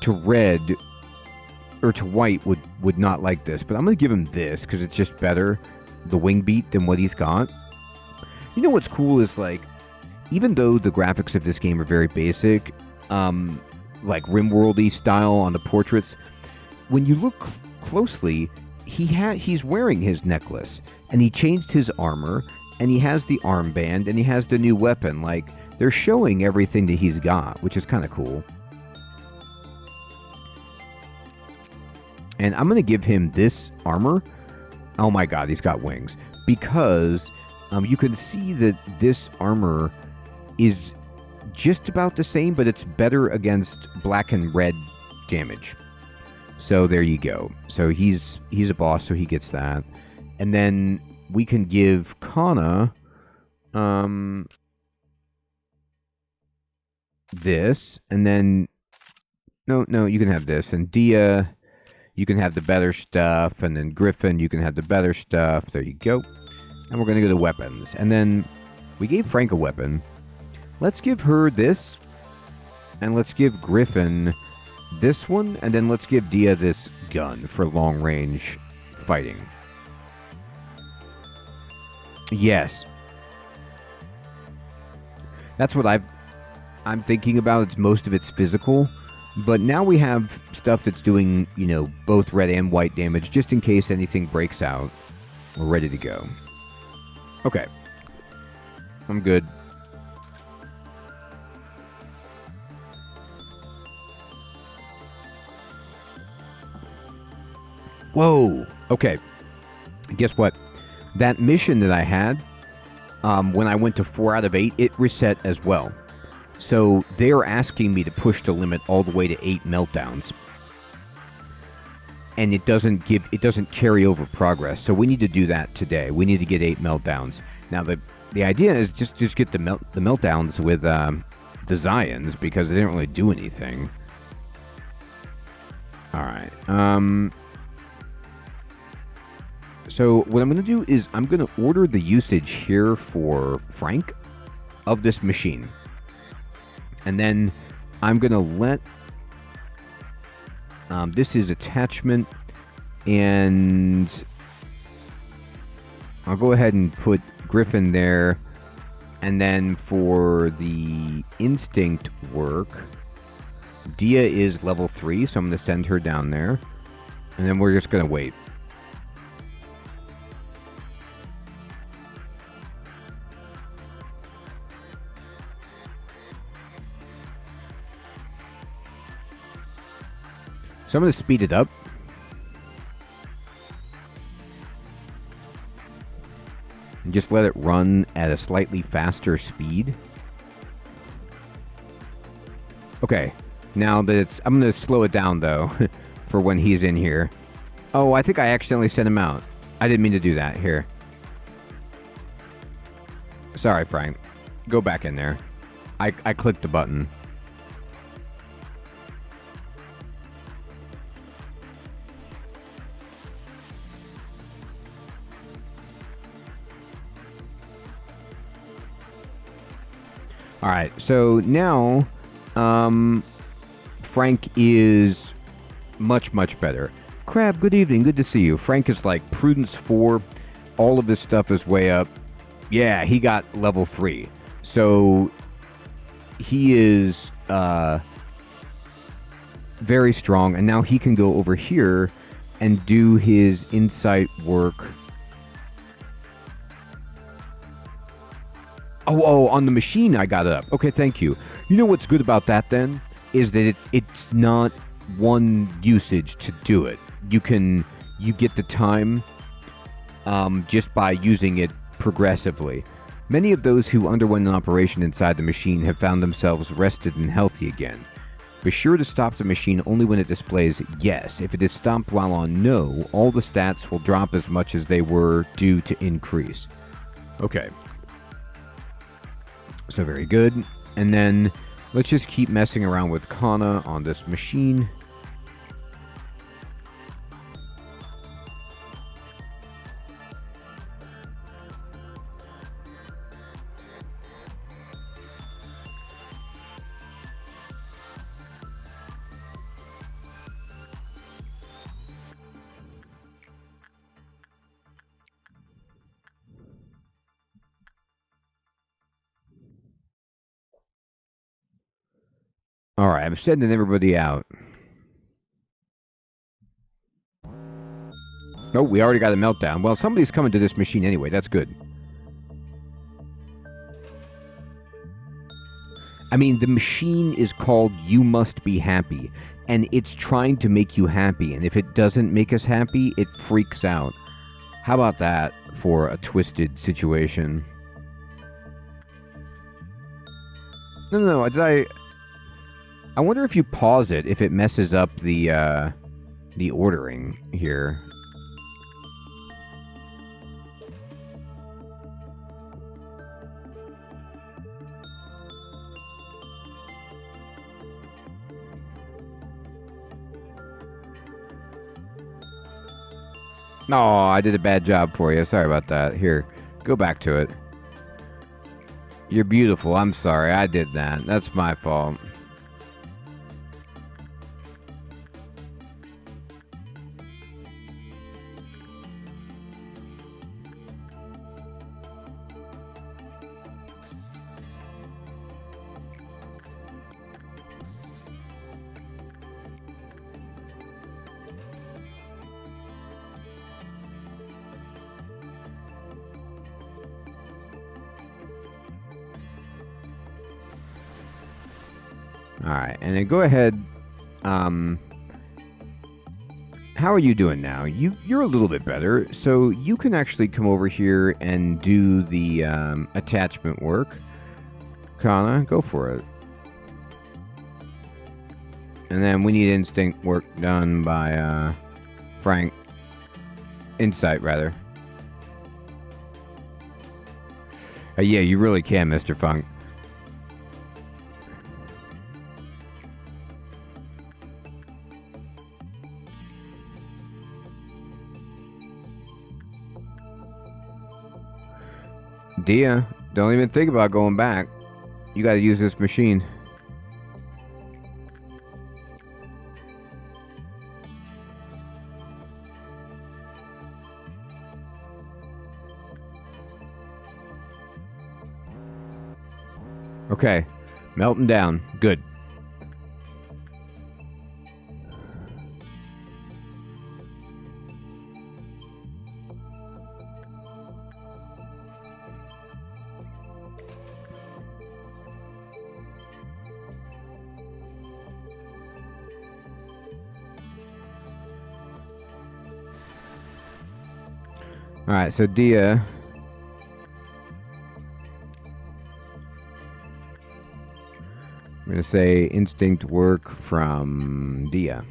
S1: to red or to white would not like this. But I'm going to give him this because it's just better, the wing beat, than what he's got. You know what's cool is, like, even though the graphics of this game are very basic, like RimWorld-y style on the portraits, when you look closely, he's wearing his necklace, and he changed his armor, and he has the armband, and he has the new weapon. Like, they're showing everything that he's got, which is kind of cool. And I'm going to give him this armor. Oh my god, he's got wings. Because you can see that this armor is just about the same, but it's better against black and red damage. So there you go. So he's a boss, so he gets that. And then we can give Kana this, and then no, you can have this, and Dia, you can have the better stuff, and then Griffin, you can have the better stuff. There you go. And we're gonna go to weapons, and then we gave Frank a weapon. Let's give her this, and let's give Griffin this one, and then let's give Dia this gun for long-range fighting. Yes. That's what I'm thinking about. It's most of it's physical, but now we have stuff that's doing, you know, both red and white damage, just in case anything breaks out. We're ready to go. Okay. I'm good. Whoa. Okay. Guess what? That mission that I had, when I went to 4 out of 8, it reset as well. So they are asking me to push the limit all the way to 8 meltdowns. And it doesn't carry over progress. So we need to do that today. We need to get 8 meltdowns. Now the idea is just get the meltdowns with the Zions, because they didn't really do anything. All right. So what I'm going to do is I'm going to order the usage here for Frank of this machine. And then I'm going to let... this is attachment, and I'll go ahead and put Griffin there. And then for the instinct work, Dia is level 3, so I'm going to send her down there. And then we're just going to wait. So I'm going to speed it up. And just let it run at a slightly faster speed. Okay, now that it's... I'm going to slow it down, though, for when he's in here. Oh, I think I accidentally sent him out. I didn't mean to do that. Here. Sorry, Frank. Go back in there. I clicked the button. Alright, so now Frank is much, much better. Crab, good evening. Good to see you. Frank is like Prudence 4. All of this stuff is way up. Yeah, he got level 3. So he is very strong. And now he can go over here and do his insight work. Oh, on the machine I got it up. Okay, thank you. You know what's good about that then? Is that it's not one usage to do it. You get the time just by using it progressively. Many of those who underwent an operation inside the machine have found themselves rested and healthy again. Be sure to stop the machine only when it displays yes. If it is stopped while on no, all the stats will drop as much as they were due to increase. Okay. So very good. And then let's just keep messing around with Kana on this machine. Alright, I'm sending everybody out. Oh, we already got a meltdown. Well, somebody's coming to this machine anyway. That's good. I mean, the machine is called You Must Be Happy, and it's trying to make you happy, and if it doesn't make us happy, it freaks out. How about that for a twisted situation? No, I wonder if you pause it, if it messes up the ordering here. Oh, I did a bad job for you. Sorry about that. Here, go back to it. You're beautiful. I'm sorry. I did that. That's my fault. Alright, and then go ahead. How are you doing now? You're a little bit better, so you can actually come over here and do the attachment work. Kana, go for it. And then we need instinct work done by Frank. Insight, rather. Yeah, you really can, Mr. Funk. Dia, don't even think about going back. You gotta use this machine. Okay, melting down. Good. Alright, so Dia. I'm going to say instinct work from Dia.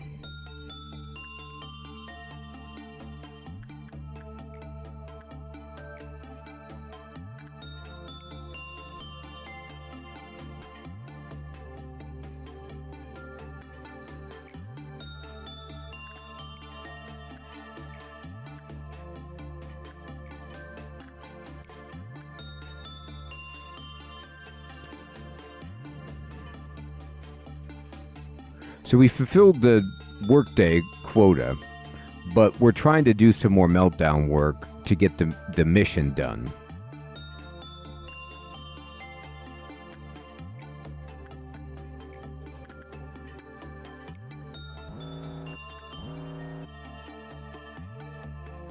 S1: So we fulfilled the workday quota, but we're trying to do some more meltdown work to get the mission done.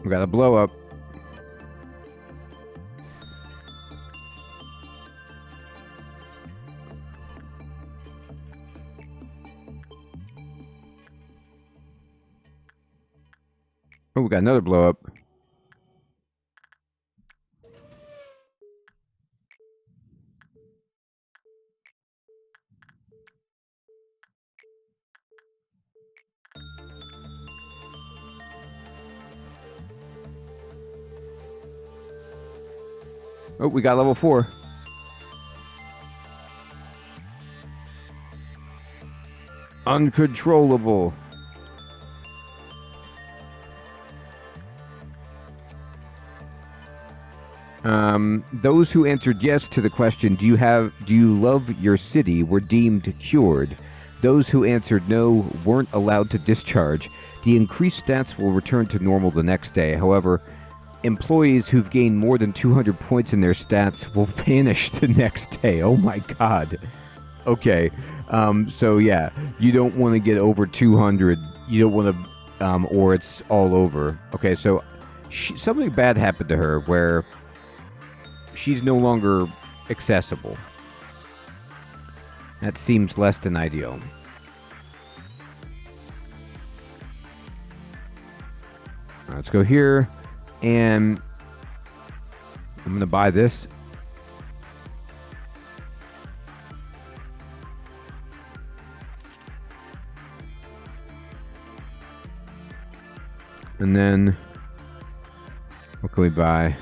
S1: We got a blow up. Oh, we got another blow up. Oh, we got level 4. Uncontrollable. Those who answered yes to the question, do you love your city, were deemed cured. Those who answered no weren't allowed to discharge. The increased stats will return to normal the next day. However, employees who've gained more than 200 points in their stats will vanish the next day. Oh my god. Okay. So yeah, you don't want to get over 200. You don't want to, or it's all over. Okay, so something bad happened to her where she's no longer accessible. That seems less than ideal. Let's go here, and I'm going to buy this. And then, what can we buy?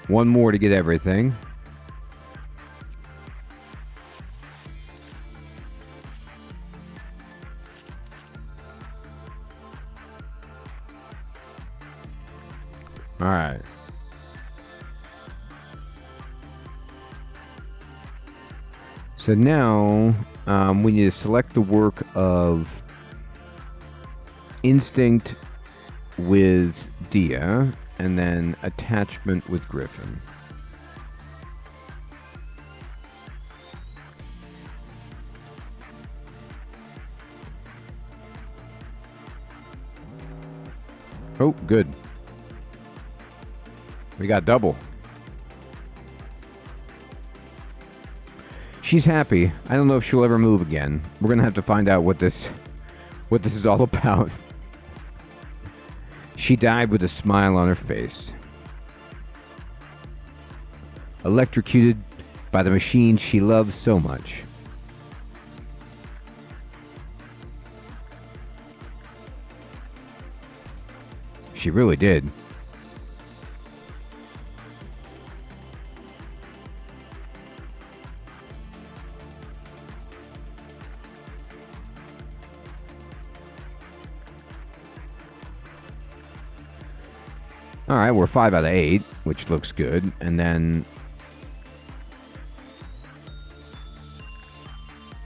S1: One more to get everything. All right. So now we need to select the work of Instinct with Dia, and then Attachment with Griffin. Oh, good. We got double. She's happy. I don't know if she'll ever move again. We're gonna have to find out what this is all about. She died with a smile on her face. Electrocuted by the machine she loved so much. She really did. Alright, we're 5 out of 8, which looks good. And then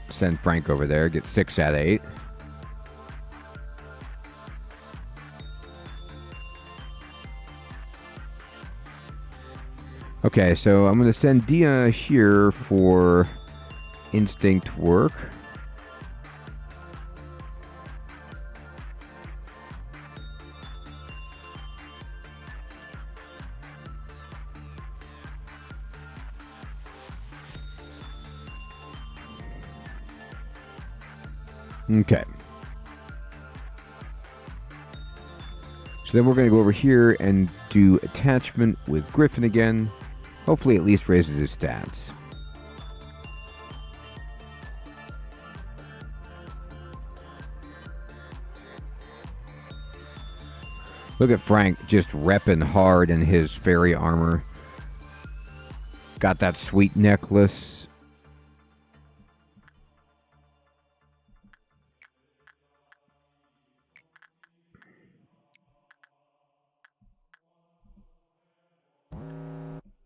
S1: send Frank over there, get 6 out of 8. Okay, so I'm going to send Dia here for instinct work. Okay. So then we're going to go over here and do attachment with Griffin again. Hopefully at least raises his stats. Look at Frank just repping hard in his fairy armor. Got that sweet necklace.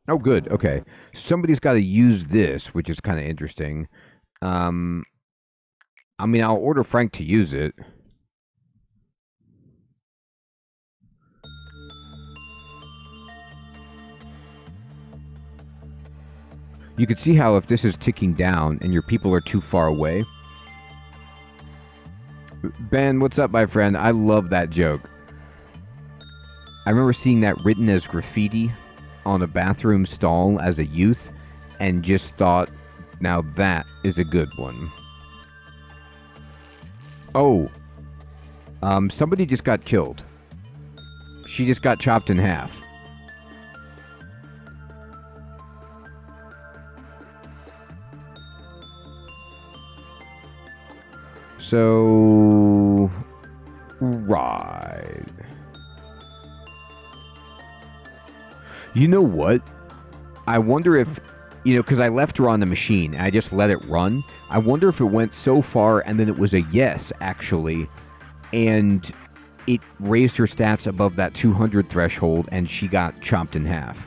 S1: Oh, good. Okay. Somebody's got to use this, which is kind of interesting. I mean, I'll order Frank to use it. You can see how if this is ticking down and your people are too far away. Ben, what's up, my friend? I love that joke. I remember seeing that written as graffiti on a bathroom stall as a youth and just thought, now that is a good one. Oh, somebody just got killed. She just got chopped in half. So, right. You know what? I wonder if, because I left her on the machine. I just let it run. I wonder if it went so far and then it was a yes, actually. And it raised her stats above that 200 threshold and she got chopped in half.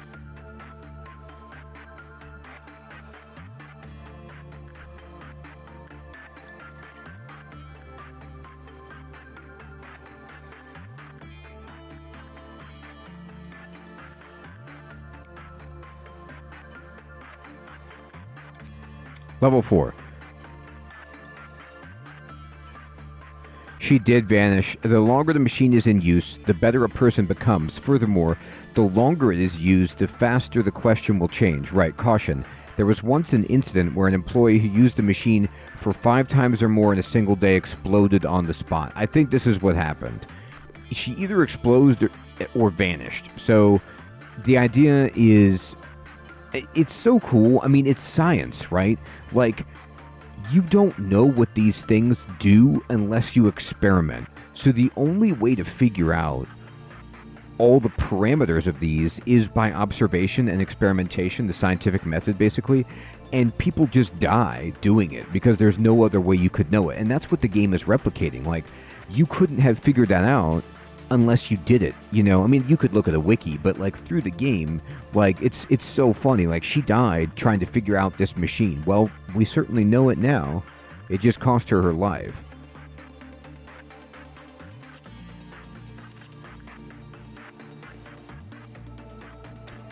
S1: Level 4. She did vanish. The longer the machine is in use, the better a person becomes. Furthermore, the longer it is used, the faster the question will change. Right, caution. There was once an incident where an employee who used the machine for 5 times or more in a single day exploded on the spot. I think this is what happened. She either exploded or vanished. So the idea is, it's so cool. I mean, it's science, right? Like, you don't know what these things do unless you experiment. So the only way to figure out all the parameters of these is by observation and experimentation, the scientific method, basically. And people just die doing it because there's no other way you could know it. And that's what the game is replicating. Like, you couldn't have figured that out unless you did it, I mean, you could look at a wiki, but like through the game, like it's so funny. Like, she died trying to figure out this machine. Well, we certainly know it now. It just cost her her life.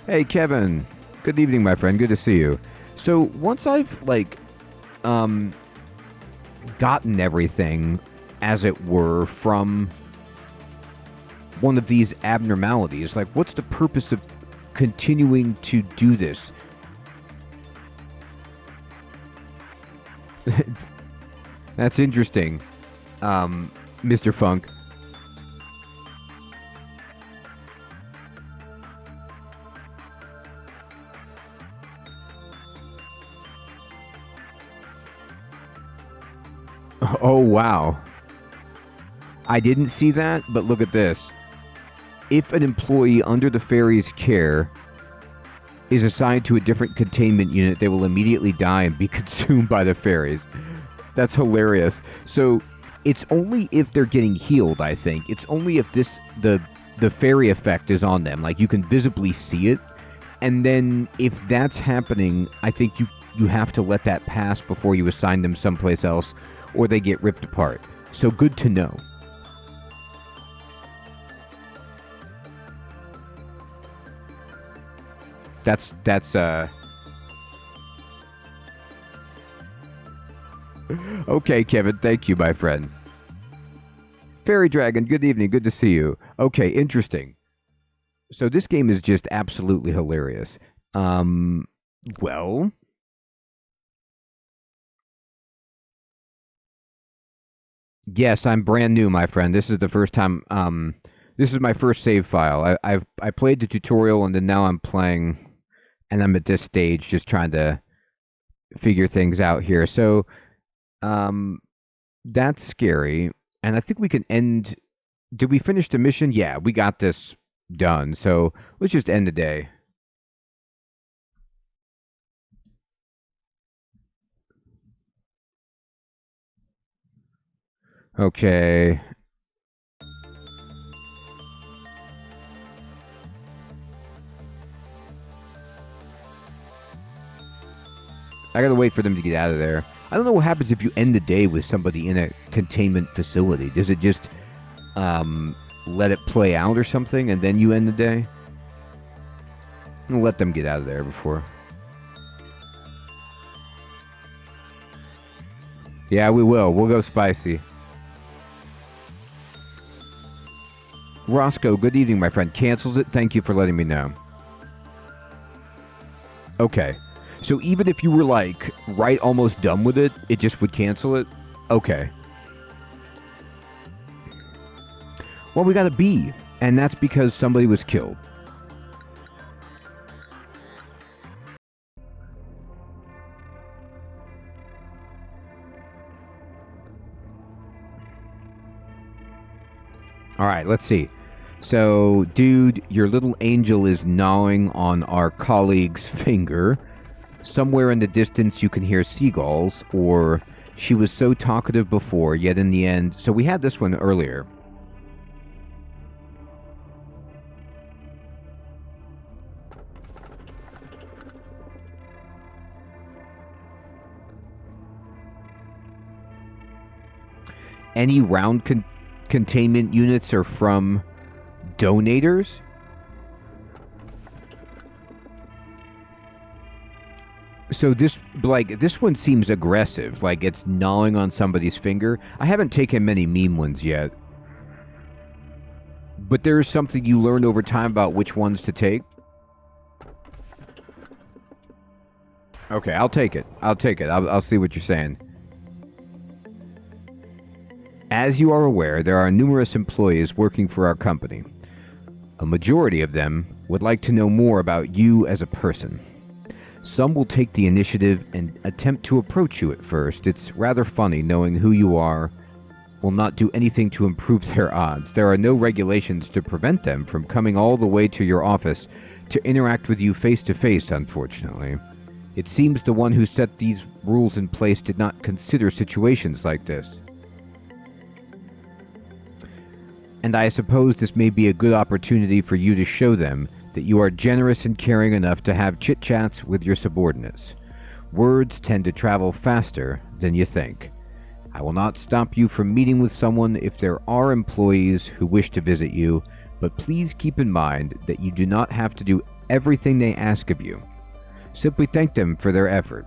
S1: Hey, Kevin. Good evening, my friend. Good to see you. So once I've gotten everything, as it were, from one of these abnormalities, like, what's the purpose of continuing to do this? That's interesting, Mr. Funk. Oh, wow. I didn't see that, but look at this. If an employee under the fairy's care is assigned to a different containment unit, they will immediately die and be consumed by the fairies. That's hilarious. So it's only if they're getting healed, I think. It's only if the fairy effect is on them. Like, you can visibly see it. And then if that's happening, I think you have to let that pass before you assign them someplace else, or they get ripped apart. So good to know. That's Okay, Kevin, thank you, my friend. Fairy Dragon, good evening, good to see you. Okay, interesting. So this game is just absolutely hilarious. Well, yes, I'm brand new, my friend. This is the first time This is my first save file. I played the tutorial and then now I'm playing, and I'm at this stage just trying to figure things out here. So, that's scary, and I think we can end. Did we finish the mission? Yeah, we got this done. So let's just end the day. Okay. I gotta wait for them to get out of there. I don't know what happens if you end the day with somebody in a containment facility. Does it just let it play out or something, and then you end the day? I'm gonna let them get out of there before. Yeah, we will. We'll go spicy. Roscoe, good evening, my friend. Cancels it. Thank you for letting me know. Okay. So even if you were, like, right almost done with it, it just would cancel it? Okay. Well, we got a B, and that's because somebody was killed. All right, let's see. So, dude, your little angel is gnawing on our colleague's finger. Somewhere in the distance you can hear seagulls, or she was so talkative before, yet in the end... So we had this one earlier. Any round containment units are from donators? So this one seems aggressive, like it's gnawing on somebody's finger. I haven't taken many meme ones yet. But there's something you learn over time about which ones to take. Okay, I'll take it. I'll see what you're saying. As you are aware, there are numerous employees working for our company. A majority of them would like to know more about you as a person. Some will take the initiative and attempt to approach you at first. It's rather funny knowing who you are will not do anything to improve their odds. There are no regulations to prevent them from coming all the way to your office to interact with you face to face, unfortunately. It seems the one who set these rules in place did not consider situations like this. And I suppose this may be a good opportunity for you to show them that you are generous and caring enough to have chit-chats with your subordinates. Words tend to travel faster than you think. I will not stop you from meeting with someone if there are employees who wish to visit you, but please keep in mind that you do not have to do everything they ask of you. Simply thank them for their effort.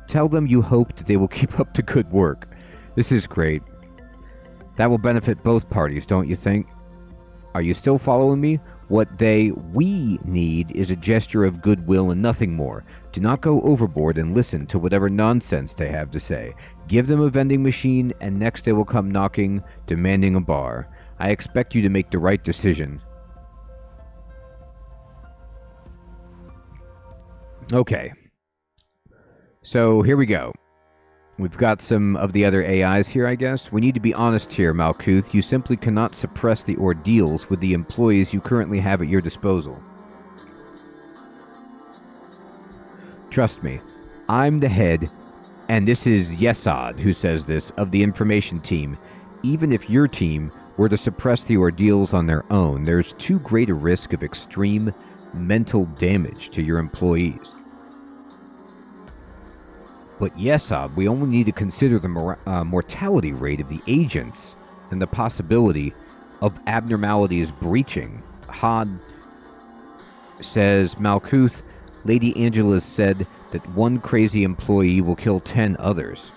S1: Tell them you hope that they will keep up the good work. This is great. That will benefit both parties, don't you think? Are you still following me? What we need is a gesture of goodwill and nothing more. Do not go overboard and listen to whatever nonsense they have to say. Give them a vending machine, and next they will come knocking, demanding a bar. I expect you to make the right decision. Okay. So, here we go. We've got some of the other AIs here, I guess. We need to be honest here, Malkuth. You simply cannot suppress the ordeals with the employees you currently have at your disposal. Trust me, I'm the head, and this is Yesod who says this, of the information team. Even if your team were to suppress the ordeals on their own, there's too great a risk of extreme mental damage to your employees. But Yesod, we only need to consider the mortality rate of the agents and the possibility of abnormalities breaching. Hod says, Malkuth, Lady Angela said that one crazy employee will kill 10 others.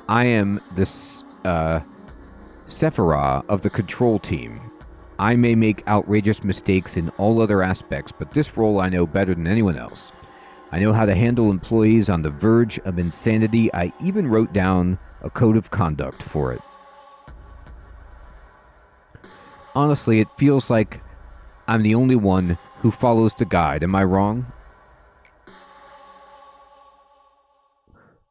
S1: I am the Sephirah of the control team. I may make outrageous mistakes in all other aspects, but this role I know better than anyone else. I know how to handle employees on the verge of insanity. I even wrote down a code of conduct for it. Honestly, it feels like I'm the only one who follows the guide. Am I wrong?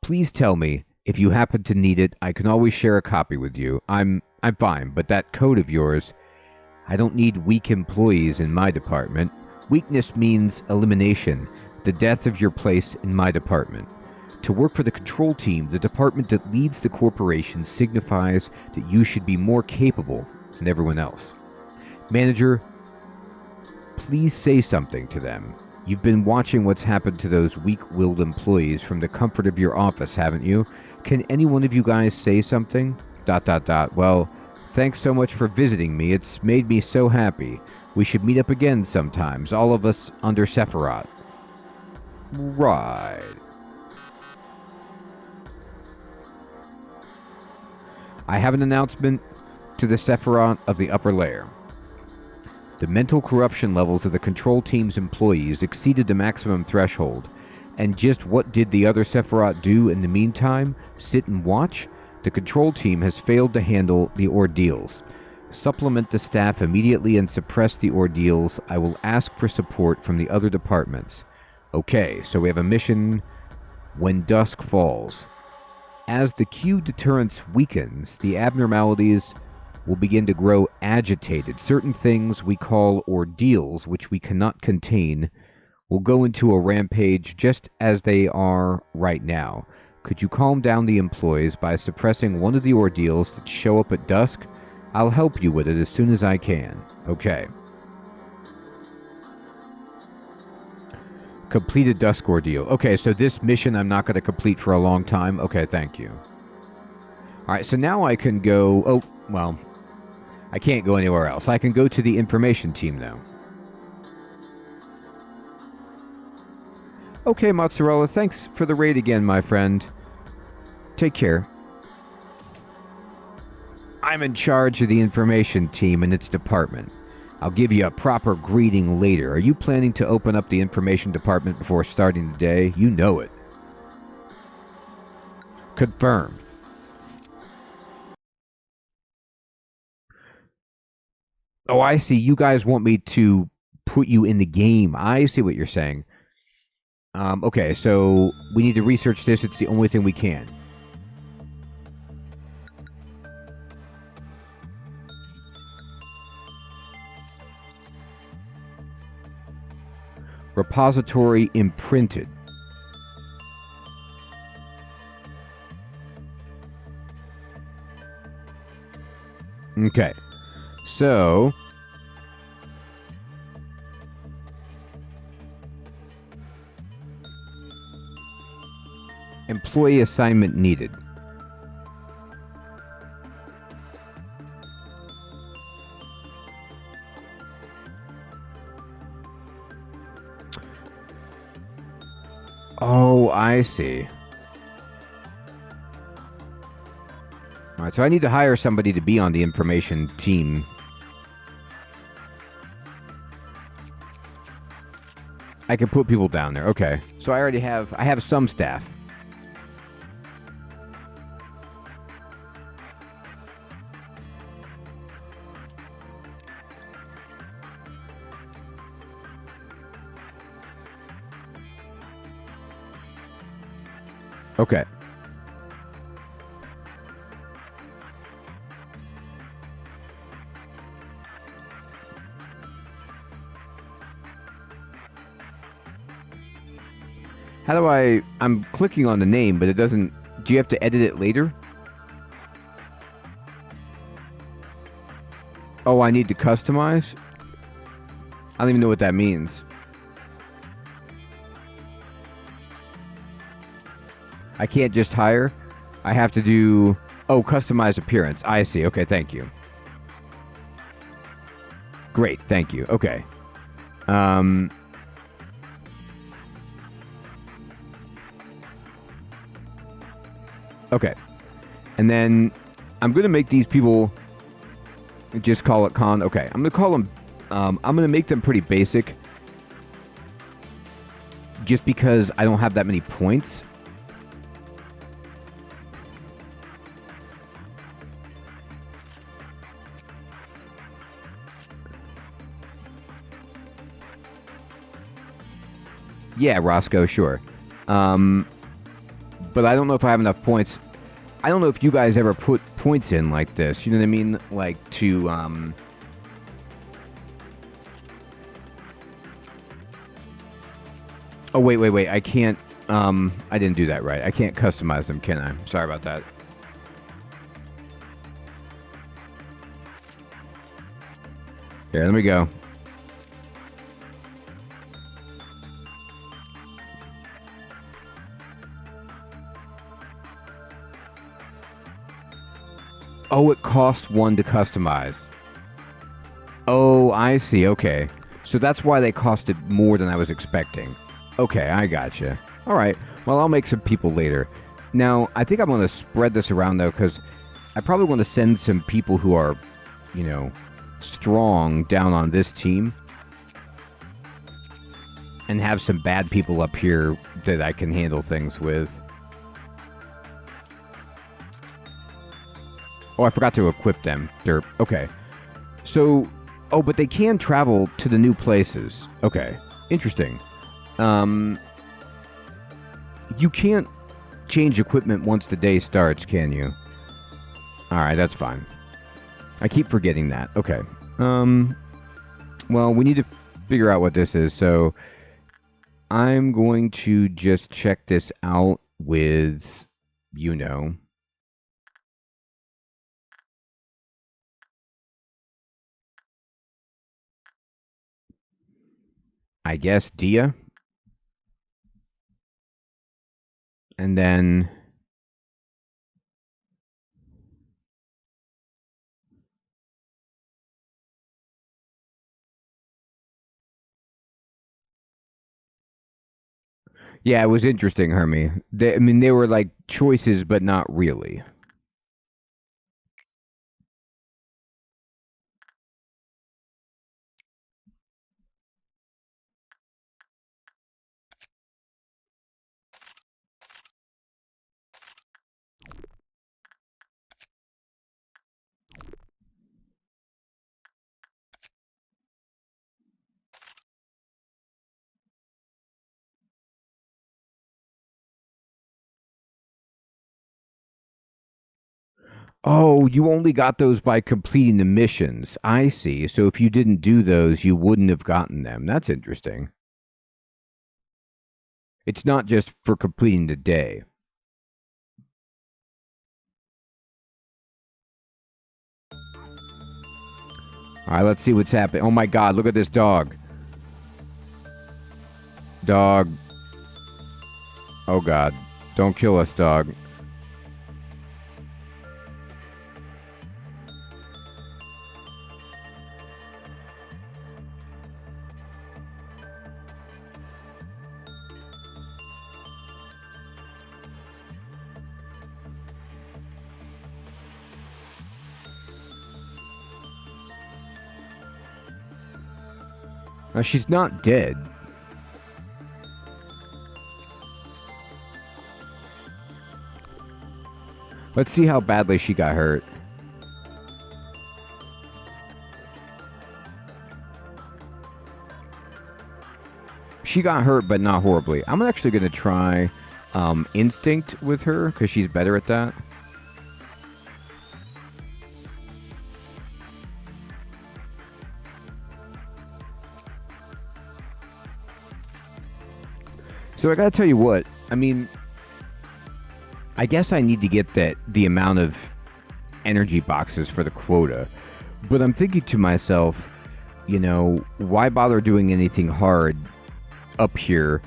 S1: Please tell me if you happen to need it. I can always share a copy with you. I'm fine, but that code of yours, I don't need weak employees in my department. Weakness means elimination, the death of your place in my department. To work for the control team, the department that leads the corporation signifies that you should be more capable than everyone else. Manager, please say something to them. You've been watching what's happened to those weak-willed employees from the comfort of your office, haven't you? Can any one of you guys say something? ... Well, thanks so much for visiting me. It's made me so happy. We should meet up again sometimes, all of us under Sephiroth. Right. I have an announcement to the Sephiroth of the upper layer. The mental corruption levels of the control team's employees exceeded the maximum threshold. And just what did the other Sephiroth do in the meantime? Sit and watch? The control team has failed to handle the ordeals. Supplement the staff immediately and suppress the ordeals. I will ask for support from the other departments. Okay, so we have a mission: when dusk falls. As the Q deterrence weakens, the abnormalities will begin to grow agitated. Certain things we call ordeals, which we cannot contain, will go into a rampage just as they are right now. Could you calm down the employees by suppressing one of the ordeals that show up at dusk? I'll help you with it as soon as I can. Okay. Completed dusk ordeal. Okay, so this mission I'm not going to complete for a long time. Okay, thank you. Alright, so now I can go... Oh, well, I can't go anywhere else. I can go to the information team now. Okay, Mozzarella, thanks for the raid again, my friend. Take care. I'm in charge of the information team and its department. I'll give you a proper greeting later. Are you planning to open up the information department before starting the day? You know it. Confirmed. Oh, I see. You guys want me to put you in the game. I see what you're saying. Okay, so we need to research this. It's the only thing we can. Repository imprinted. Okay, so employee assignment needed. Oh, I see. Alright, so I need to hire somebody to be on the information team. I can put people down there. Okay. So I have some staff. Okay. How do I'm clicking on the name, but it doesn't... Do you have to edit it later? Oh, I need to customize? I don't even know what that means. I can't just hire. I have to do... Oh, customize appearance. I see. Okay, thank you. Great, thank you. Okay. Okay. And then I'm going to make these people just call it con. Okay, I'm going to call them... I'm going to make them pretty basic. Just because I don't have that many points. Yeah, Roscoe, sure. But I don't know if I have enough points. I don't know if you guys ever put points in like this. You know what I mean? Like to, Oh, wait. I can't, I didn't do that right. I can't customize them, can I? Sorry about that. Here, let me go. Oh, it costs one to customize. Oh, I see. Okay. So that's why they costed more than I was expecting. Okay, I gotcha. All right. Well, I'll make some people later. Now, I think I'm going to spread this around, though, because I probably want to send some people who are, you know, strong down on this team. And have some bad people up here that I can handle things with. Oh, I forgot to equip them. Derp. Okay. So, oh, but they can travel to the new places. Okay. Interesting. You can't change equipment once the day starts, can you? Alright, that's fine. I keep forgetting that. Okay. Well, we need to figure out what this is, so I'm going to just check this out with, you know. I guess Dia. And then yeah, it was interesting, Hermie. I mean, they were like choices, but not really. Oh, you only got those by completing the missions. I see. So if you didn't do those, you wouldn't have gotten them. That's interesting. It's not just for completing the day. All right, let's see what's happening. Oh my God, look at this dog. Dog. Oh God. Don't kill us, dog. She's not dead. Let's see how badly she got hurt. She got hurt, but not horribly. I'm actually going to try Instinct with her, because she's better at that. So I gotta tell you what, I mean, I guess I need to get the amount of energy boxes for the quota. But I'm thinking to myself, you know, why bother doing anything hard up here?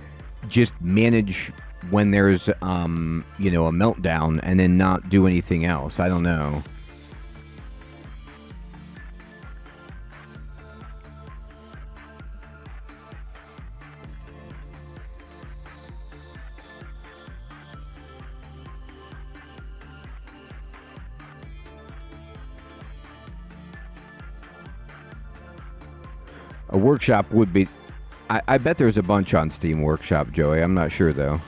S1: Just manage when there's, you know, a meltdown and then not do anything else. I don't know. A workshop would be... I bet there's a bunch on Steam Workshop, Joey. I'm not sure, though.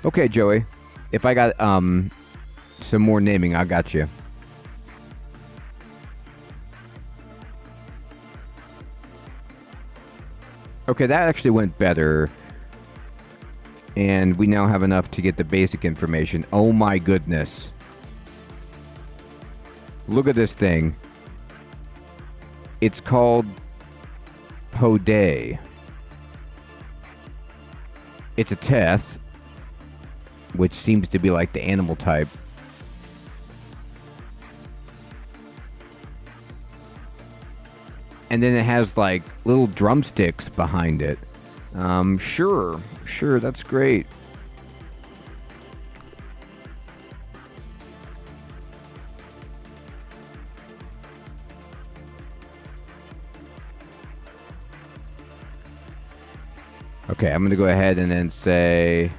S1: Okay, Joey. If I got some more naming, I got you. Okay, that actually went better. And we now have enough to get the basic information. Oh my goodness. Look at this thing. It's called Podé. It's a teth, which seems to be like the animal type. And then it has like little drumsticks behind it. Sure, that's great. Okay, I'm gonna go ahead and then say,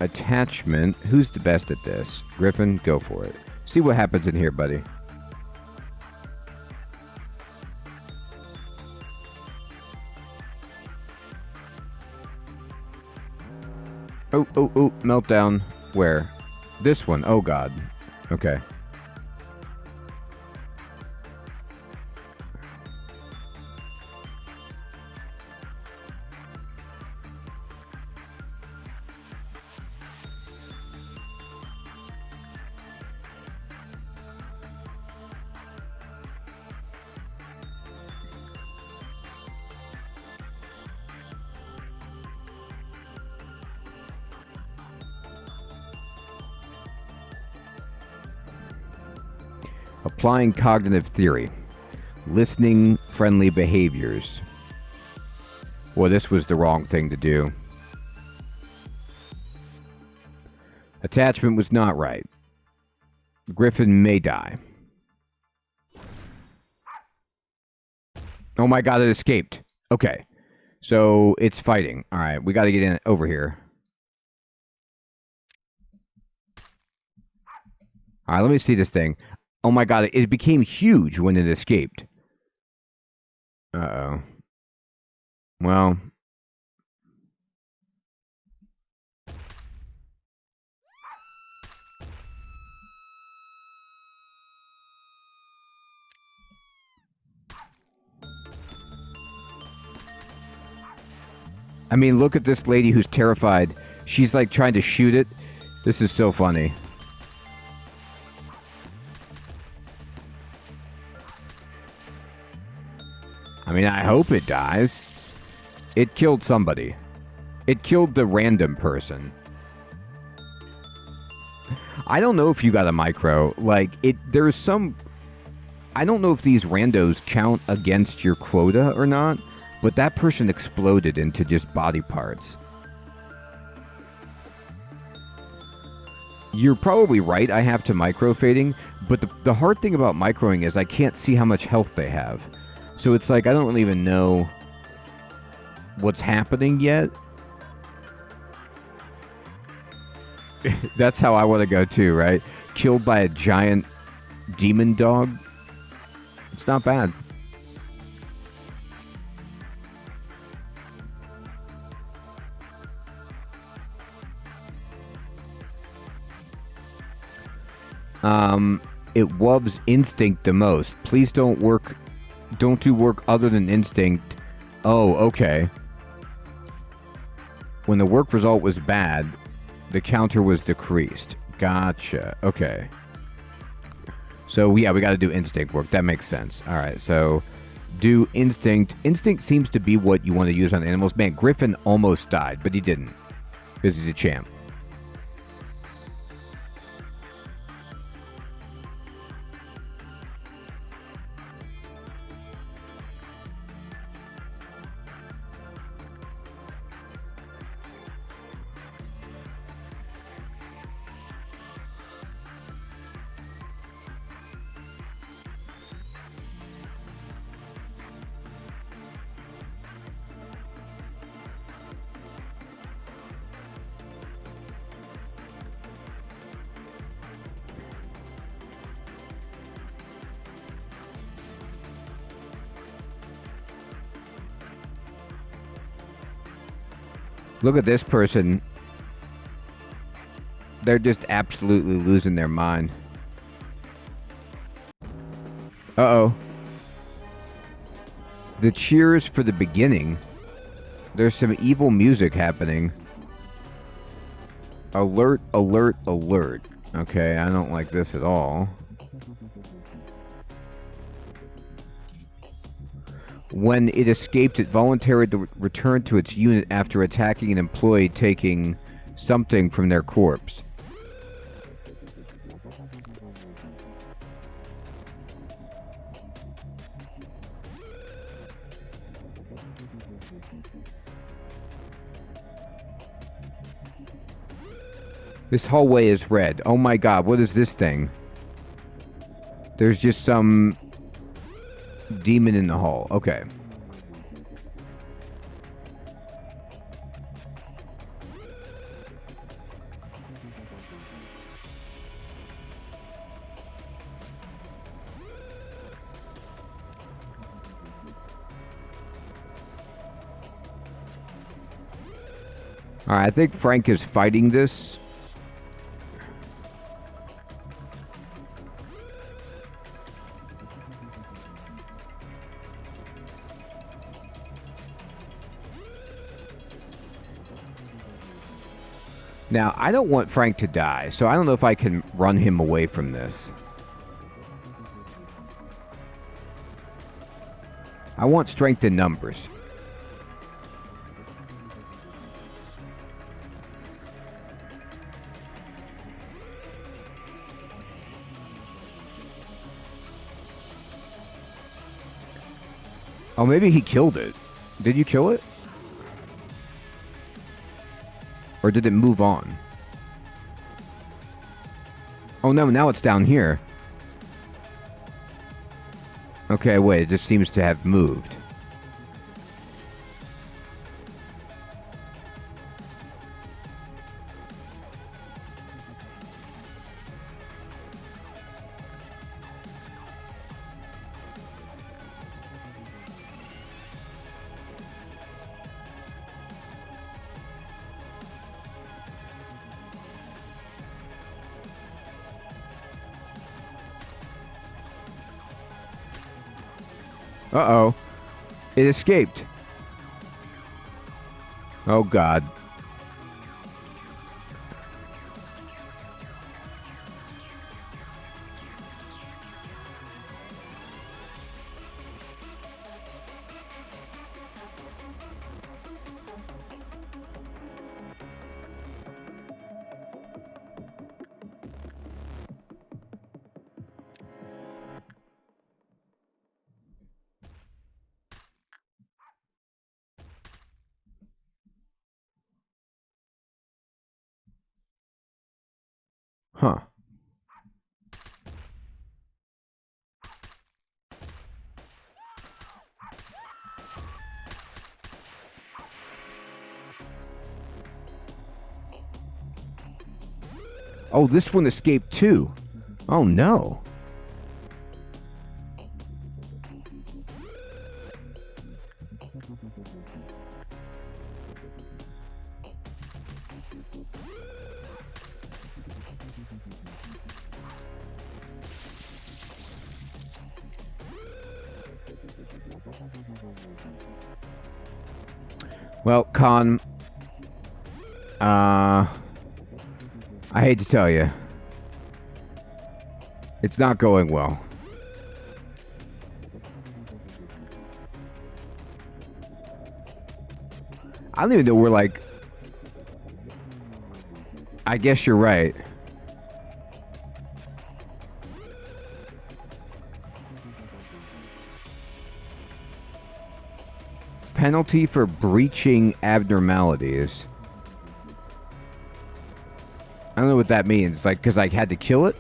S1: attachment. Who's the best at this? Griffin, go for it. See what happens in here, buddy. Oh, meltdown. Where? This one. Oh, God. Okay. Applying cognitive theory. Listening friendly behaviors. Well, this was the wrong thing to do. Attachment was not right. Griffin may die. Oh my God, it escaped. Okay. So it's fighting. All right, we got to get in over here. All right, let me see this thing. Oh my God, it became huge when it escaped. Uh-oh. Well. I mean, look at this lady who's terrified. She's like trying to shoot it. This is so funny. I mean, I hope it dies. It killed somebody. It killed the random person. I don't know if you got a micro. Like, there's some... I don't know if these randos count against your quota or not, but that person exploded into just body parts. You're probably right, I have to micro fading, but the hard thing about microing is I can't see how much health they have. So it's like, I don't really even know what's happening yet. That's how I want to go too, right? Killed by a giant demon dog. It's not bad. It loves instinct the most. Please don't do work other than instinct. Oh, okay. When the work result was bad, the counter was decreased. Gotcha. Okay. So, yeah, we got to do instinct work. That makes sense. All right, so do instinct. Instinct seems to be what you want to use on animals. Man, Griffin almost died, but he didn't. Because he's a champ. Look at this person. They're just absolutely losing their mind. Uh-oh. The cheers for the beginning. There's some evil music happening. Alert, alert, alert. Okay, I don't like this at all. When it escaped, it volunteered to return to its unit after attacking an employee taking something from their corpse. This hallway is red. Oh my god, what is this thing? There's just some demon in the hall. Okay. Alright, I think Frank is fighting this. Now, I don't want Frank to die, so I don't know if I can run him away from this. I want strength in numbers. Oh, maybe he killed it. Did you kill it? Or did it move on? Oh no, now it's down here. Okay, wait, it just seems to have moved. Uh-oh. It escaped. Oh, God. Huh. Oh, this one escaped too. Oh no. Well, Con, I hate to tell you, it's not going well. I don't even know where, like, I guess you're right. Penalty for breaching abnormalities. I don't know what that means. Like, because I had to kill it?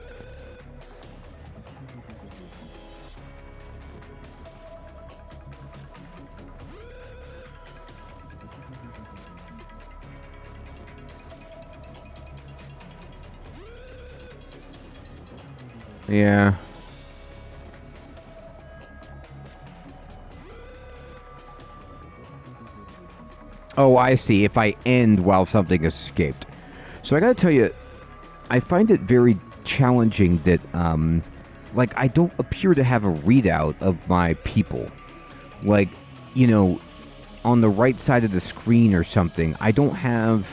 S1: Yeah. Oh, I see. If I end while something has escaped. So I gotta tell you, I find it very challenging that, like, I don't appear to have a readout of my people. Like, you know, on the right side of the screen or something, I don't have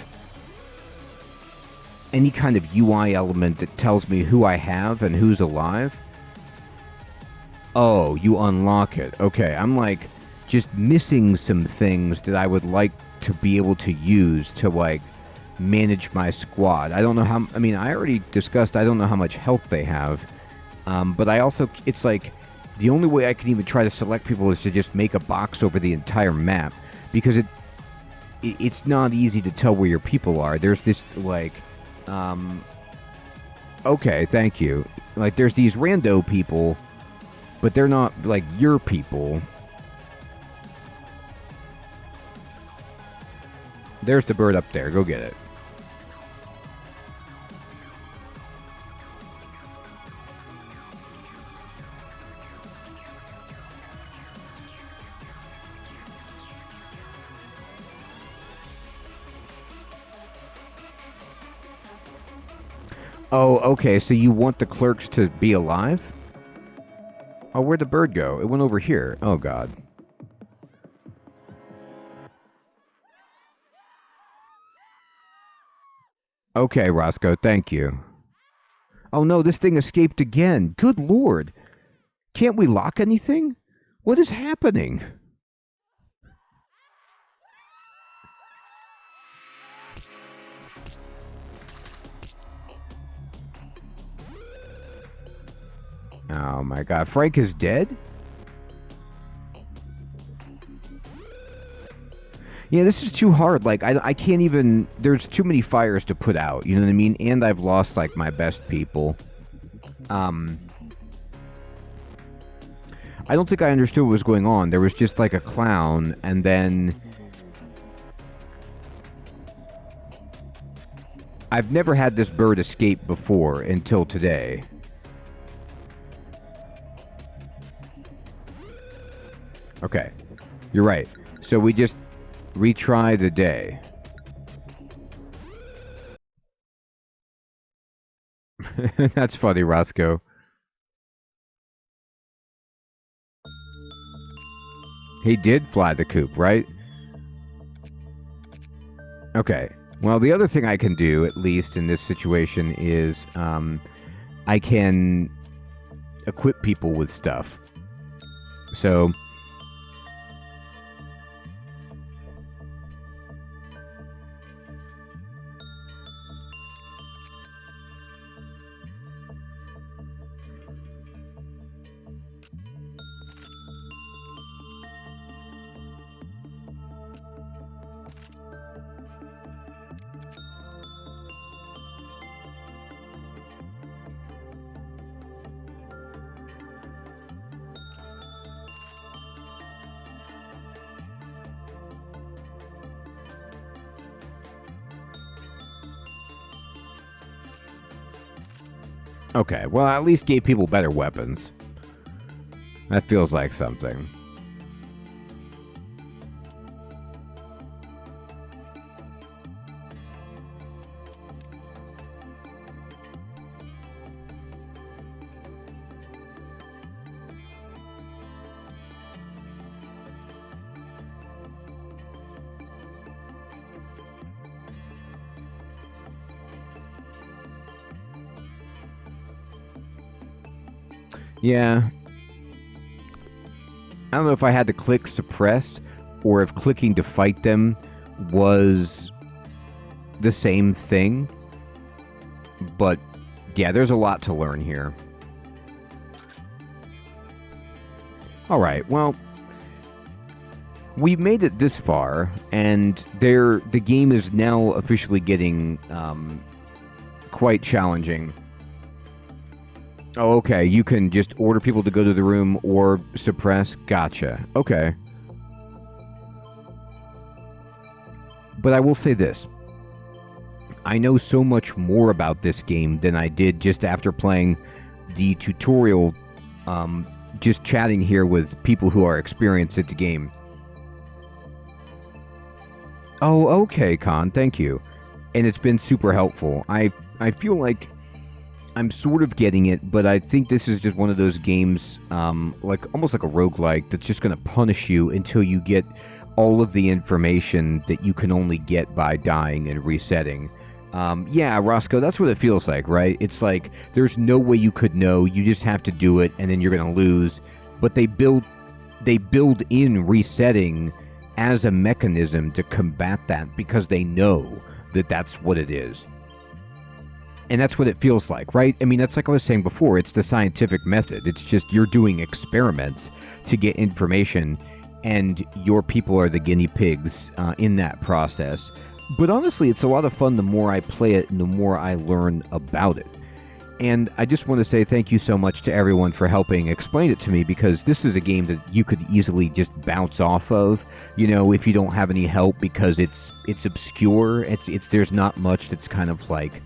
S1: any kind of UI element that tells me who I have and who's alive. Oh, you unlock it. Okay, I'm like just missing some things that I would like to be able to use to like manage my squad. I don't know how, I mean, I already discussed I don't know how much health they have. But I also, it's like the only way I can even try to select people is to just make a box over the entire map, because it's not easy to tell where your people are. There's this like okay, thank you. Like there's these rando people, but they're not like your people. There's the bird up there. Go get it. Oh, okay, so you want the clerks to be alive? Oh, where'd the bird go? It went over here. Oh, God. Okay, Roscoe, thank you. Oh, no, this thing escaped again. Good Lord. Can't we lock anything? What is happening? Oh my God, Frank is dead? Yeah, this is too hard. Like, I can't even... There's too many fires to put out, you know what I mean? And I've lost, like, my best people. I don't think I understood what was going on. There was just, like, a clown, and then... I've never had this bird escape before until today. Okay, you're right. So we just retry the day. That's funny, Roscoe. He did fly the coop, right? Okay. Well, the other thing I can do, at least in this situation, is I can equip people with stuff. So... Okay, well, I at least gave people better weapons. That feels like something. Yeah. I don't know if I had to click suppress or if clicking to fight them was the same thing. But yeah, there's a lot to learn here. Alright, well, we've made it this far, and the game is now officially getting quite challenging. Oh, okay. You can just order people to go to the room or suppress. Gotcha. Okay. But I will say this. I know so much more about this game than I did just after playing the tutorial, just chatting here with people who are experienced at the game. Oh, okay, Con. Thank you. And it's been super helpful. I feel like I'm sort of getting it, but I think this is just one of those games, like almost like a roguelike, that's just going to punish you until you get all of the information that you can only get by dying and resetting. Yeah, Roscoe, that's what it feels like, right? It's like there's no way you could know. You just have to do it, and then you're going to lose. But they build in resetting as a mechanism to combat that because they know that that's what it is. And that's what it feels like, right? I mean, that's like I was saying before, it's the scientific method. It's just you're doing experiments to get information, and your people are the guinea pigs in that process. But honestly, it's a lot of fun the more I play it and the more I learn about it. And I just want to say thank you so much to everyone for helping explain it to me, because this is a game that you could easily just bounce off of, you know, if you don't have any help, because it's obscure. It's there's not much that's kind of like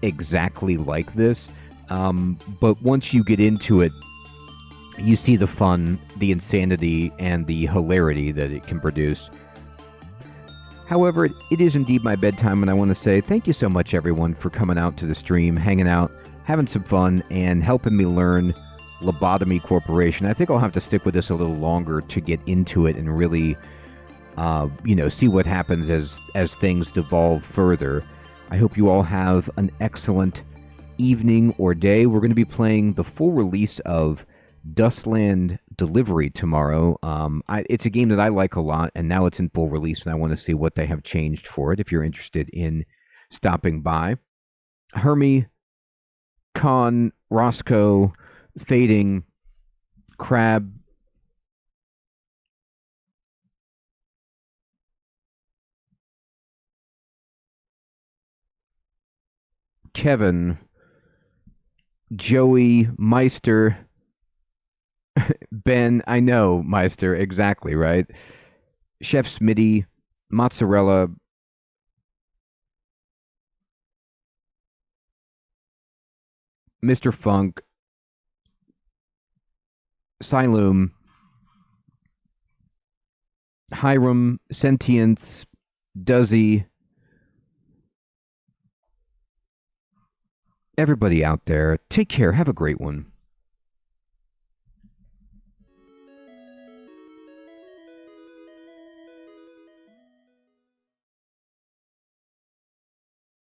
S1: exactly like this, but once you get into it, you see the fun, the insanity, and the hilarity that it can produce. However, it is indeed my bedtime, and I want to say thank you so much, everyone, for coming out to the stream, hanging out, having some fun, and helping me learn Lobotomy Corporation. I think I'll have to stick with this a little longer to get into it and really, see what happens as things devolve further. I hope you all have an excellent evening or day. We're going to be playing the full release of Dustland Delivery tomorrow. It's a game that I like a lot, and now it's in full release, and I want to see what they have changed for it if you're interested in stopping by. Hermie, Con, Roscoe, Fading, Crab, Kevin, Joey, Meister, Ben, I know, Meister, exactly, right? Chef Smitty, Mozzarella, Mr. Funk, Siloom, Hiram, Sentience, Duzzy, everybody out there, take care. Have a great one.